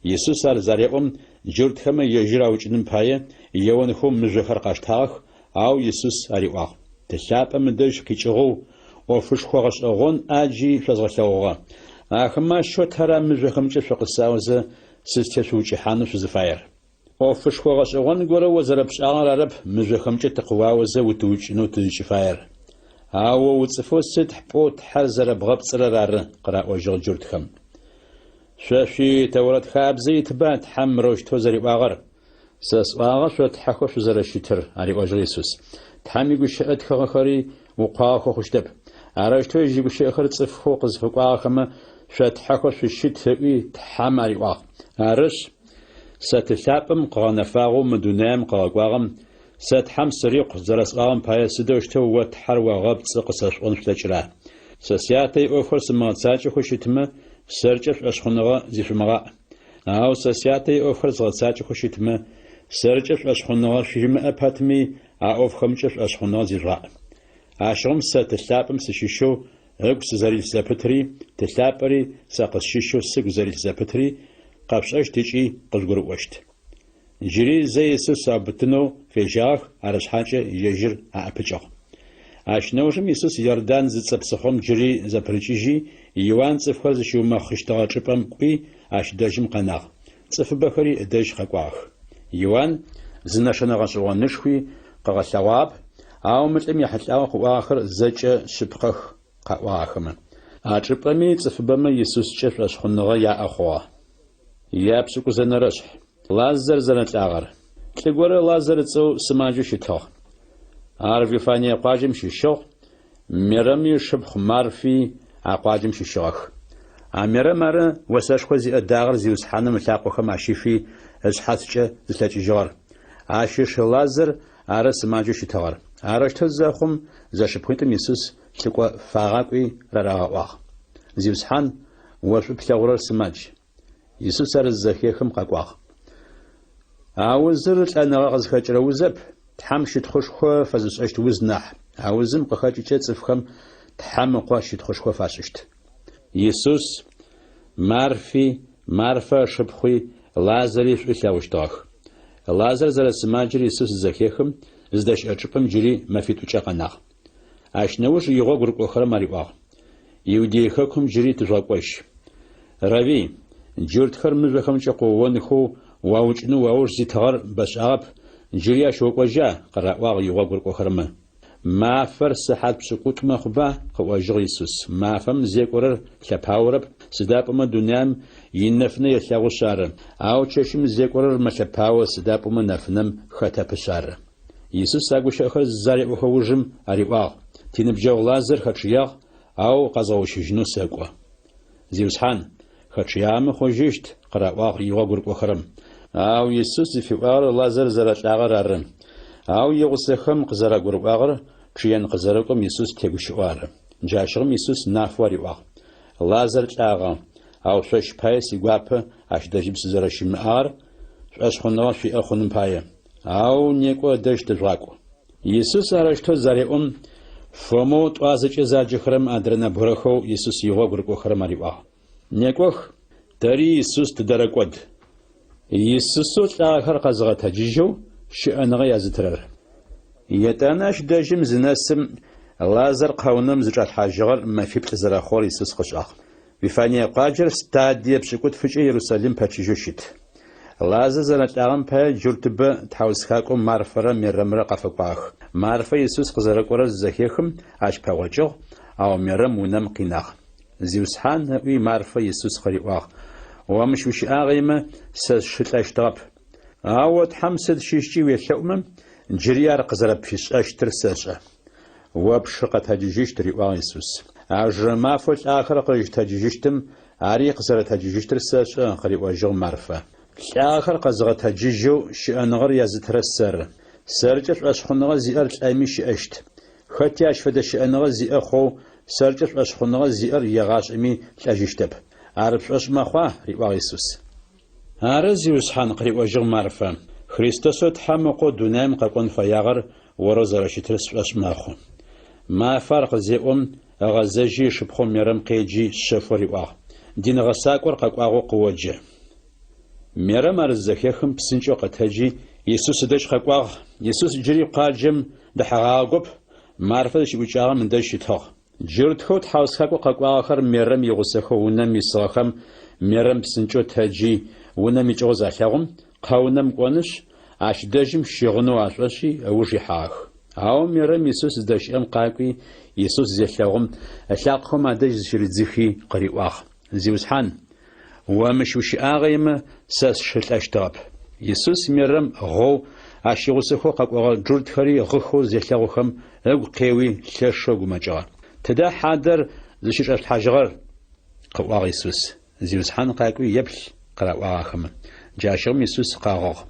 Иисус ар зареӏом джуртхэмэ ежьыр аукӏыным пае еонхэу мыжъохэр къаштагъэх. Ау Иисус ариӏуагъ: «Тылъапӏэм ыдэжь къикӏыгъэу ӏофышхо гъэшӏэгъон аджи шъозгъэлъэгъугъэ. Ахэмэ щотхэрэ мыжъохэмкӏэ шъокъысаузэ сызтешъуукӏыхьанэу шъузыфаер. Ӏофышхо гъэшӏэгъон горэ о зэрэпшӏагъэр арэп мыжъохэмкӏэ тыкъыуаозэ утыукӏынэу тызыкӏыфаер. Ау о уцӏыфэу сыд хьпӏэу Тхьэр зэрэбгъэпцӏырэр ары», - къыраӏожьыгъ джуртхэм. Шъо шъуитэурэт хабзэ итыба Тхьэм мырэущтэу зэриӏуагъэр. Сэ сӏуагъэ шъо Тхьэхэу шъузэрэщытыр, ариӏожьыгъ Иисус. Тхьэм игущыӏэ тхыгъэхэри укъуагъэхэу хъущтэп. Арыштэу ежь игущыӏэхэр цӏыфхэу къызыфыкӏуагъэхэмэ шъо Тхьэхэу шъущыт ыӏуи Тхьэм ариӏуагъ. Арышъ, сэ тылъапӏэм къыгъэнэфагъэу мы дунаим къыгъэкӏуагъэм сэ Тхьэм сырикъу зэрэсӏуагъэм пае сыдэущтэу о Тхьэр уэгъэпцӏы къысэшӏон шъулъэкӏыра. Сэ сятэ иӏофхэр сымыгъэцакӏэхэу щытымэ сэркӏэ шъуӏэшъхъуныгъэ зишъумыгъаӏ. Ау сэ сятэ иӏофхэр згъэцакӏэхэу щытымэ сэркӏэ шъуӏэшъхъуныгъэ шъуимыӏэ пэтми أوفخمче шъошхъунэгъэ зижъуаӏ. Ащыгъым сэ тылъапӏэм сыщищэу ыгу сызэрилъ зэпытри, тылъапӏэри сэ къысщищэу сыгу зэрилъ зэпытри къэпшӏэщт ыкӏи къызгурыӏуэщт. Джыри зэ Иисус абытынэу фежьагъэх, арышъхьакӏэ ежьыр аӏэпыкӏыгъ. Ащ неужым Иисус Иордан зыцӏэ псыхъом джыри зэпрыкӏыжьи, Иоанн цӏыфхэр зыщыумэхъыщтыгъэ чӏыпӏэм кӏуи ащ дэжьым къэнагъ. Цӏыфыбэхэри ыдэж къэкӏуагъэх. Иоанн зынэшэнэгъэшӏэгъонышхуи къэгъэлъэгъуаб, ау мылӏым ехьылӏауэ хъугъагъэхэр зэкӏэ щыпхъэх къэӏуагъэхэмэ. А чӏыпӏэми цӏыфыбэмэ Иисускӏэ шъошхъуныгъэ яӏэ хъугъэ. Япшӏыкӏу зэнэрэшъхь. Лазар зэнэлӏагъэр. Лӏы горэ Лазар ыцӏэу сымаджэу щытыгъ. Ар Вифания къуажэм щыщыгъ, Мерэми шыпхъу Марфи а къуажэм щыщыгъэх. А Мерэм ары уэсэшхуэ зиӏэ дагъэр зиусхьэным ылъакъуэхэм ащифи ышъхьэцкӏэ зылъэкӏыжьыгъэр. Ащыщ Лазар ары сымаджэу щытыгъэр. Арыштэу зэхъум зэшыпхъуитӏым Иисус лъыкӏуэ фагъакӏуи рарагъэӏуагъ. Зиусхьэн уэшӏу плъэгъурэр сымадж. Иисус ары зэхехым къэкӏуагъ. А узыр лӏэныгъэ къызхэкӏрэ узэп. Тхьэм щытхъушхуэ фэзышӏэщт уз нахь. А узым къыхэкӏыкӏэ цӏыфхэм тхьэмыкъуэ щытхъушхуэ фащӏыщт. Иисус Марфи, Марфэ шыпхъуи, Лазари шӏу лъагъущтыгъэх. Лазар зэрысымаджэр Иисус зэхехым здэщыӏэ чӏыпӏэм джыри мэфитӏукӏэ къэнагъ. Ащ неущ игъо гурыкӏохэрэм ариӏуагъ. Иудей хэкум джыри тыжъуакӏуэщ. Рави, джыртхэр мыжъохэмкӏэ къыуонхэу уаукӏынэу уауж зитыгъэр бэшӏагъэп, джыри ащокӏуэжьа къыраӏуагъ игъо гурыкӏохэрэмэ. Мафэр сыхьат пшӏыкӏутӏумэ хъуба къыӏуэжьыгъ Иисус. Мафэм зекӏорэр лъэпауэрэп, сыдапӏэмэ дунэям инэфынэ елъагъущ ары. Ау чэщым зекӏорэр мэлъэпауэ, сыдапӏэмэ нэфынэм хэтэпыщ ары. Иисус а гущыӏэхэр зариӏохэужым ариӏуагъ. Тиныбджэгъу Лазар хэчъыягъ, ау къэзгъэущыжьынэу сэкӏо. Зиусхьан, хэчъыягъэмэ хъужьыщт къыраӏуагъ игъо гурыкӏохэрэм. Ау Иисус зыфиӏуагъэр Лазар зэрэлӏагъэр ары. Ау игъусэхэм къызэрагурыӏуагъэр чъыен къызэрэкӏом Иисус тегущыӏо ары. Джащыгъым Иисус нафэу ариӏуагъ. Лазар лӏагъэ, ау шъощ пае сигуапэ ащ дэжьым сызэрэщымыӏагъэр шъошхъуныгъэ шъуиӏэ хъуным пае. Ау некӏо дэжь тыжъуакӏо. Иисус арыштэу зареӏом фомэу тӏуазэкӏэ заджэхэрэм адрэ набгъорэхэу Иисус игъо гурыкӏохэрэм ариӏуагъ. Некӏох, тэри Иисус тыдэрэкӏод. Иисусу лӏагъэхэр къэзыгъэтэджыжьэу щыӏэныгъэ язытырэр. Етӏанэ ащ дэжьым зынэсым Лазар къэунэм зычӏэлъхьажьыгъэр мэфиплӏ зэрэхъугъэр Иисус къышӏагъ. Вифания къуаджэр стадие пшӏыкӏут фыкӏэ Иерусалим пэчыжьэу щыт. Лазар зэрэлӏагъэм пае джуртыбэ тхьаусхакӏом Марфэрэ Мерэмрэ къафэкӏуагъэх. Марфэ Иисус къызэрэкӏорэр зэхехым ащ пэгъокӏыгъ, ау Мерэм унэм къинагъ. Зиусхьан ыӏуи Марфэ Иисус къыриӏуагъ. Уамыщ ущыӏагъеймэ сэ сшылӏэщтыгъэп. Ауэ тхьэм сыд щыщкӏи уелъэӏумэ джыри ар къызэрэпфишӏэщтыр сэшӏэ. Уэ пшы къэтэджыжьыщт риӏуагъ Иисус. Ажрэ мафэ лӏагъэхэр къыжьтэджыжьыщтым ари къызэрэтэджыжьыщтыр сэшӏэ къыриӏуэжьыгъ Марфэ. Лӏагъэхэр къэзыгъэтэджыжьэу щыӏэныгъэр язытырэ сэры. Сэркӏэ шъошхъуныгъэ зиӏэр лӏэми щыӏэщт. Хэти ащ фэдэ щыӏэныгъэ зиӏэ хъоу сэркӏэ шъошхъуныгъэ зиӏэр егъашӏэми лӏэжьыщтэп. Ары пшӏошъ мэхъуа риӏуагъ Иисус. Ары зиусхьан къыриӏуэжьыгъ Марфэ. Христосо тхьэмыкъо дунаим къэкӏон фэягъэр орэу зэрэщытыр сшӏошъ мэхъу. Мафэр къызеӏом ыгъэзэжьи шыпхъом Мерэм къеджи шъэфэу риӏуагъ. Диныгъэсакӏор къэкӏуагъэу къыоджэ. Мерэм ары зэхехым псынкӏэу къэтэджи Иисус ыдэжь къэкӏуагъ. Иисус джыри къуаджэм дэхьагъагъэ гоп. Марфэ зыщыӏукӏагъэм ындэж щытыгъ. Джыртхэу тхьаусхакӏо къэкӏуагъэхэр Мерэм игъусэхэу унэм исыгъэхэм Мерэм псынкӏэу тэджи унэм икӏыгъо залъэгъум къэунэм кӏонышъ ащ дэжьым щигъынэу ашӏошъи ыуж ихьагъэх. Ау Мерэм Иисус здэщыӏэм къакӏуи Иисус зелъэгъум лъакъохэм адэжь зыщыридзыхи къыриӏуагъ. Зиусхьан, уамыщ ущыӏагъеймэ сэ сшылӏэщтыгъэп. Иисус Мерэм гъоу ащ игъусэхэу къэкӏуагъэ джуртхэри гъыхэу зелъэгъухэм ыгу къеуи лъэшэу гумэкӏыгъэ. Тыдэ хьадэр зыщышӏэшъхьажьыгъэр къыӏуагъ Иисус. Зиусхьан къакӏуи еплъ къыраӏуагъэхэмэ. Джащыгъым Иисус къагъыгъ.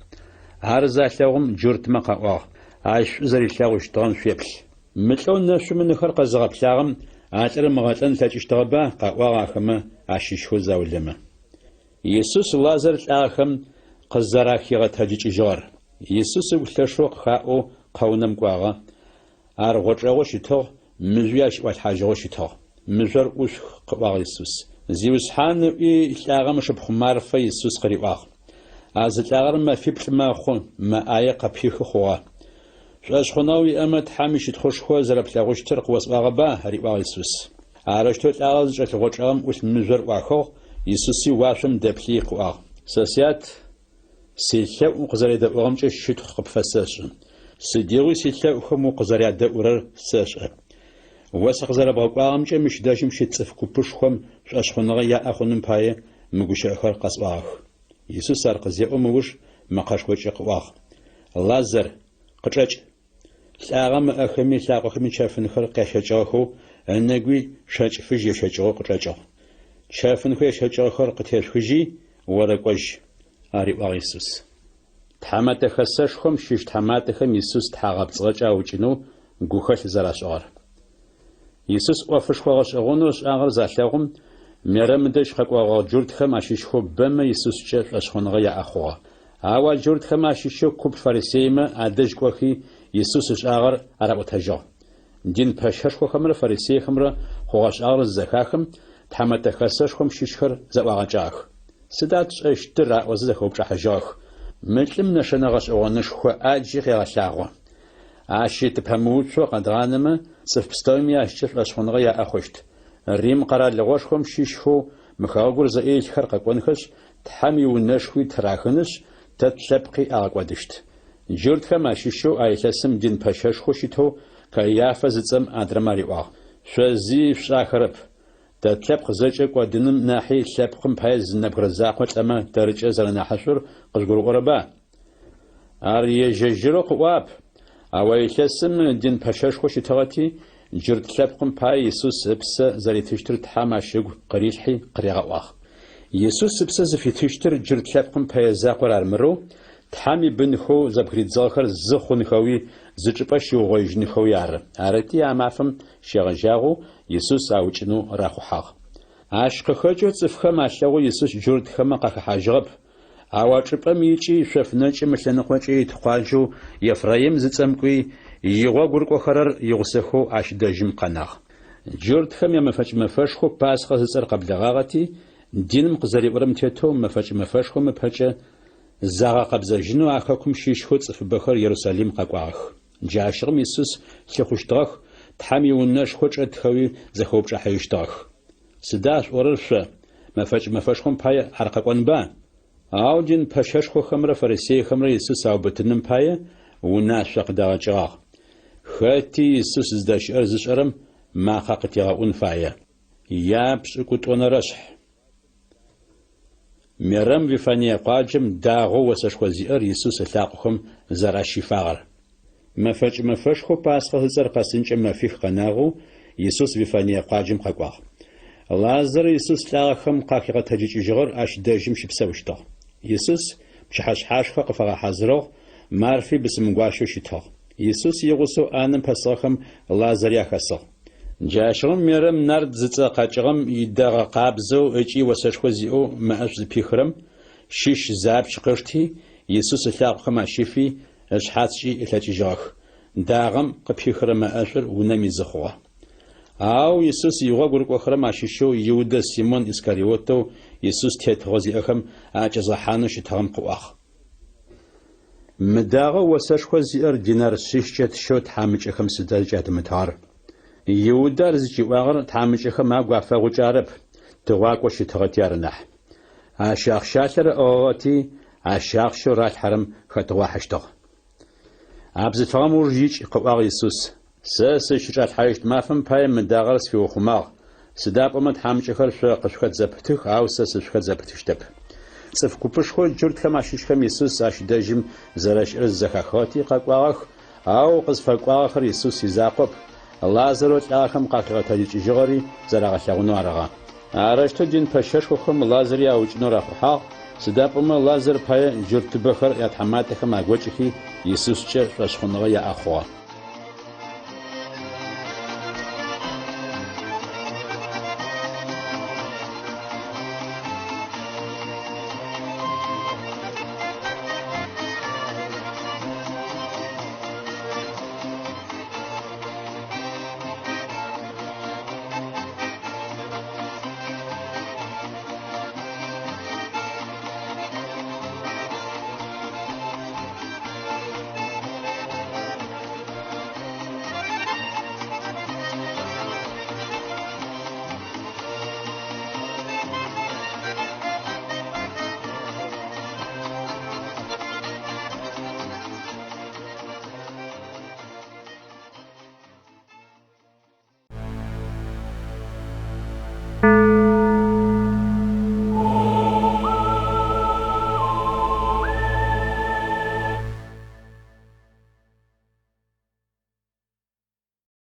Ар залъэгъум джуртмэ къэӏуагъ. Ащ зэрилъэгъущтыгъэм шъуеплъ. Мылӏэу нэшъумыныхэр къэзыгъэплъагъым алӏэрэ мыгъэлӏэн лъэкӏыщтыгъэба къэӏуагъ ахэмэ ащыщхэу заулэмэ. Иисус Лазар лӏагъэхэм къызэрахигъэтэджыкӏыжьыгъэр. Иисус ыгу лъэшэу къыхаӏэу قونم قواغا ар гъочӏэгъо щытыгъ мыжъуящ ӏуалъхьажьыгъо щытыгъ мыжъор ӏушх къыӏуагъ Иисус зиушъхьан ыӏуи лӏагъэм шыпхъу Марфэ Иисус къыриӏуагъ а зылӏагъэр мэфиплӏ мэхъу мэӏае къэпхихы хъугъэ шӏошъхъунэу иӏэмэ тхьэм ищытхъушхо зэрэплъэгъущтыр къыосӏуагъэба риӏуагъ Иисус арыштэу лӏагъэр зыкӏэлъыгъочӏэгъым ӏулъ мыжъор ӏуахыгъ Иисуси уашъом дэплъи къыӏуагъ сэ сят силъэӏу къызэредэӏугъэмкӏэ щытхъу къыпфэсэшӏы сыдигъуи силъэӏухэм къызэрядэӏурэр сэшӏэ о сыкъызэрэбгъэкӏуагъэмкӏэ мыщ дэжьым щыцӏыф купышхом шӏошъхъуныгъэ яӏэ хъуным пае мыгущыӏэхэр къэсӏуагъэх Иисус ар къызеӏо мыуж мэкъэшхокӏэ къыӏуагъ Лазар къычӏэкӏ лӏагъэ мыӏэхэми лъакъохэми чэфынхэр къещэкӏыгъэхэу ынэгуи шэкӏ фыжь ещэкӏыгъэу къычӏэкӏыгъ чэфынхэр ещэкӏыгъэхэр къытешъухыжьи орэкӏожь ариӏуагъ Иисус тхьэматэ хэсэшхом щыщ тхьэматэхэм Иисус тхьагъэпцӏыгъэкӏэ аукӏынэу гухэлъ зэрашӏыгъэр Иисус ӏофышхо гъэшӏэгъонэу шӏагъэр залъэгъум мерэм дэжь къэкӏуагъэ джуртхэм ащыщхэу бэмэ Иисускӏэ шӏошъхъоныгъэ яӏэ хъугъэ ау а джуртхэм ащыщэу куп фарисеимэ адэжь кӏохи Иисус ышӏагъэр араӏотэжьыгъ дин пэшхэшхохэмрэ фарисеихэмрэ хъугъэ шӏагъэр зэхахэм тхьэматэ хэсэшхом щыщхэр зэӏуагъэкӏагъэх сыда тшӏэщтыр аӏозы зэхэупчӏэхьыжьыгъэх мылӏым нэшэнэ гъэшӏэгъонышхо ӏаджи къегъэлъагъо ащи тыпэмыуцо къэдгъанэмэ цӏыф пстэуми ащкӏэ шӏошъхъоныгъэ яӏэ хъущт Рим къэралыгъошхом щыщхэу мыхэгъугур зэӏелъхэр къэкӏонхэшъ тхьэм иунэшхуи тырахынышъ тэ тлъэпкъи агъэкӏодыщт джуртхэм ащыщэу а илъэсым дин пэшэшхо щытэу Каиафэ зыцӏэм адрэм ариӏуагъ шъози шъуашъхэрэп тэ тлъэпкъ зэкӏэ кӏодыным нахьи лъэпкъым пае зынэбгырэ закъо лӏэмэ тэрыкӏэ зэрэнахьышъур къызгурыӏорэба ар ежьэжьырэу къыӏуап ау илъэсым дин пэшэшхо щытыгъэти джурт лъэпкъым пае Иисус ыпсэ зэритыщтыр тхьэм ащыгу къырилъхьи къырегъэӏуагъ Иисус ыпсэ зыфитыщтыр джурт лъэпкъым пае закъор армырэу тхьэм ибынхэу зэбгыридзыгъэхэр зы хъунхэуи зы чӏыпӏэ щиугъоижьыныхэуи ары арыти а мафэм щегъэжьагъэу Иисус аукӏынэу рахъухьагъ ащ къыхэкӏэу цӏыфхэм алъэгъу Иисус джуртхэмэ къахыхьажьыгъэп ау а чӏыпӏэм икӏи шъофынэкӏи мылъэныкъокӏи итхъуаджэу Ефраим зыцӏэмкӏуи игъогур кӏохэрэр игъусэхэу ащ дэжьым къэнагъ джуртхэм ямэфэкӏ мэфэшхо Пасхэ зыцӏэр къэблэгъагъэти диным къызэриӏорэм тетэу мэфэкӏ мэфэшхом ыпэкӏэ загъэ къэбзэжьынэу а хэкум щыщхэу цӏыфыбэхэр Иерусалим къэкӏуагъэх джащыгъым Иисус лъыхъущтыгъэх тхьэм иунэшхо чӏэтхэуи зэхэупчӏэхьыжьыщтыгъэх сыда шӏорэр шъо мэфэкӏ мэфэшхом пае ар къэкӏонба ау дин пэшэшхохэмрэ фарисеихэмрэ Иисус аубытыным пае унашъо къыдэгъэкӏыгъагъ хэти Иисус зыдэщыӏэр зышӏэрэм макъэ къытегъэӏун фае япшӏыкӏутӏонэрэшъхь Мерэм Вифания къуаджэм дагъоу осэшхо зиӏэр Иисус ылъакъохэм зэращифагъэр мэфэкӏ мэфэшхо Пасхэ зыцӏэр къэсынкӏэ мэфих къэнагъоу Иисус Вифания къуаджэм къэкӏуагъ Лазар Иисус лӏагъэхэм къахигъэтэджыкӏыжьыгъэр ащ дэжьым щыпсэущтыгъ Иисус пчыхьашъхьашхо къыфэгъэхьазырэу Марфи бысымгуащэу щытыгъ Иисус игъусэу ӏанэм пэсыгъэхэм Лазар яхэсыгъ джащыгъым мерэм нард зыцӏэ къэкӏыгъэм идэгъэ къабзэу ыкӏи осэшхо зиӏэу мэӏэшӏу зыпихырэм щыщ запч къышти Иисус ылъакъохэм ащыфи ышъхьацкӏи ылъэкӏыжьыгъэх дагъэм къыпихырэ мэӏэшӏур унэм изыхъугъэ ау Иисус игъогур кӏохэрэм ащыщэу Иудэ Симон Искариотэу Иисус тетыгъэ зиӏэхэм акӏэзгъэхьанэу щытыгъэм къыӏуагъ мыдагъэ осэшхо зиӏэр динар шъищкӏэ тщэу тхьамыкӏэхэм сыдэкӏэ адымытагъэр Иудэр зыкӏиӏуагъэр тхьамыкӏэхэм агу афэгъукӏарэп тыгъуакӏо щытыгъэти ары нахь ащахъщалъэр ӏыгъыгъэти ащахъщэу ралъхьэрэм хэтыгъуахьыщтыгъ а бзылъфыгъэм уржьыкӏ къыӏуагъ Иисус сэ сыщыкӏалъхьэжьыщт мафэм пае мыдагъэр сфиухъумагъ сыда пӏомэ тхьамыкӏэхэр шъо къышъухэдзэпытых ау сэ сышъухэдзэпытыщтэп цӏыф купышхо джуртхэм ащыщхэм Иисус ащ дэжьым зэрэщыӏэр зэхэхъыгъэти къэкӏуагъэх ау къызфэкӏуагъэхэр Иисус изакъоп Лазаро лӏагъэхэм къахигъэтэджыкӏыжьыгъэри зэрагъэлъэгъунэу арыгъэ арыштэу дин пэшэшхохэм Лазари аукӏынэу рахъухьагъ сыда пӏомэ Лазар пае джуртыбэхэр ятхьэматэхэм агокӏыхи Иисускӏэ шъошъхъоныгъэ яӏэ хъугъэ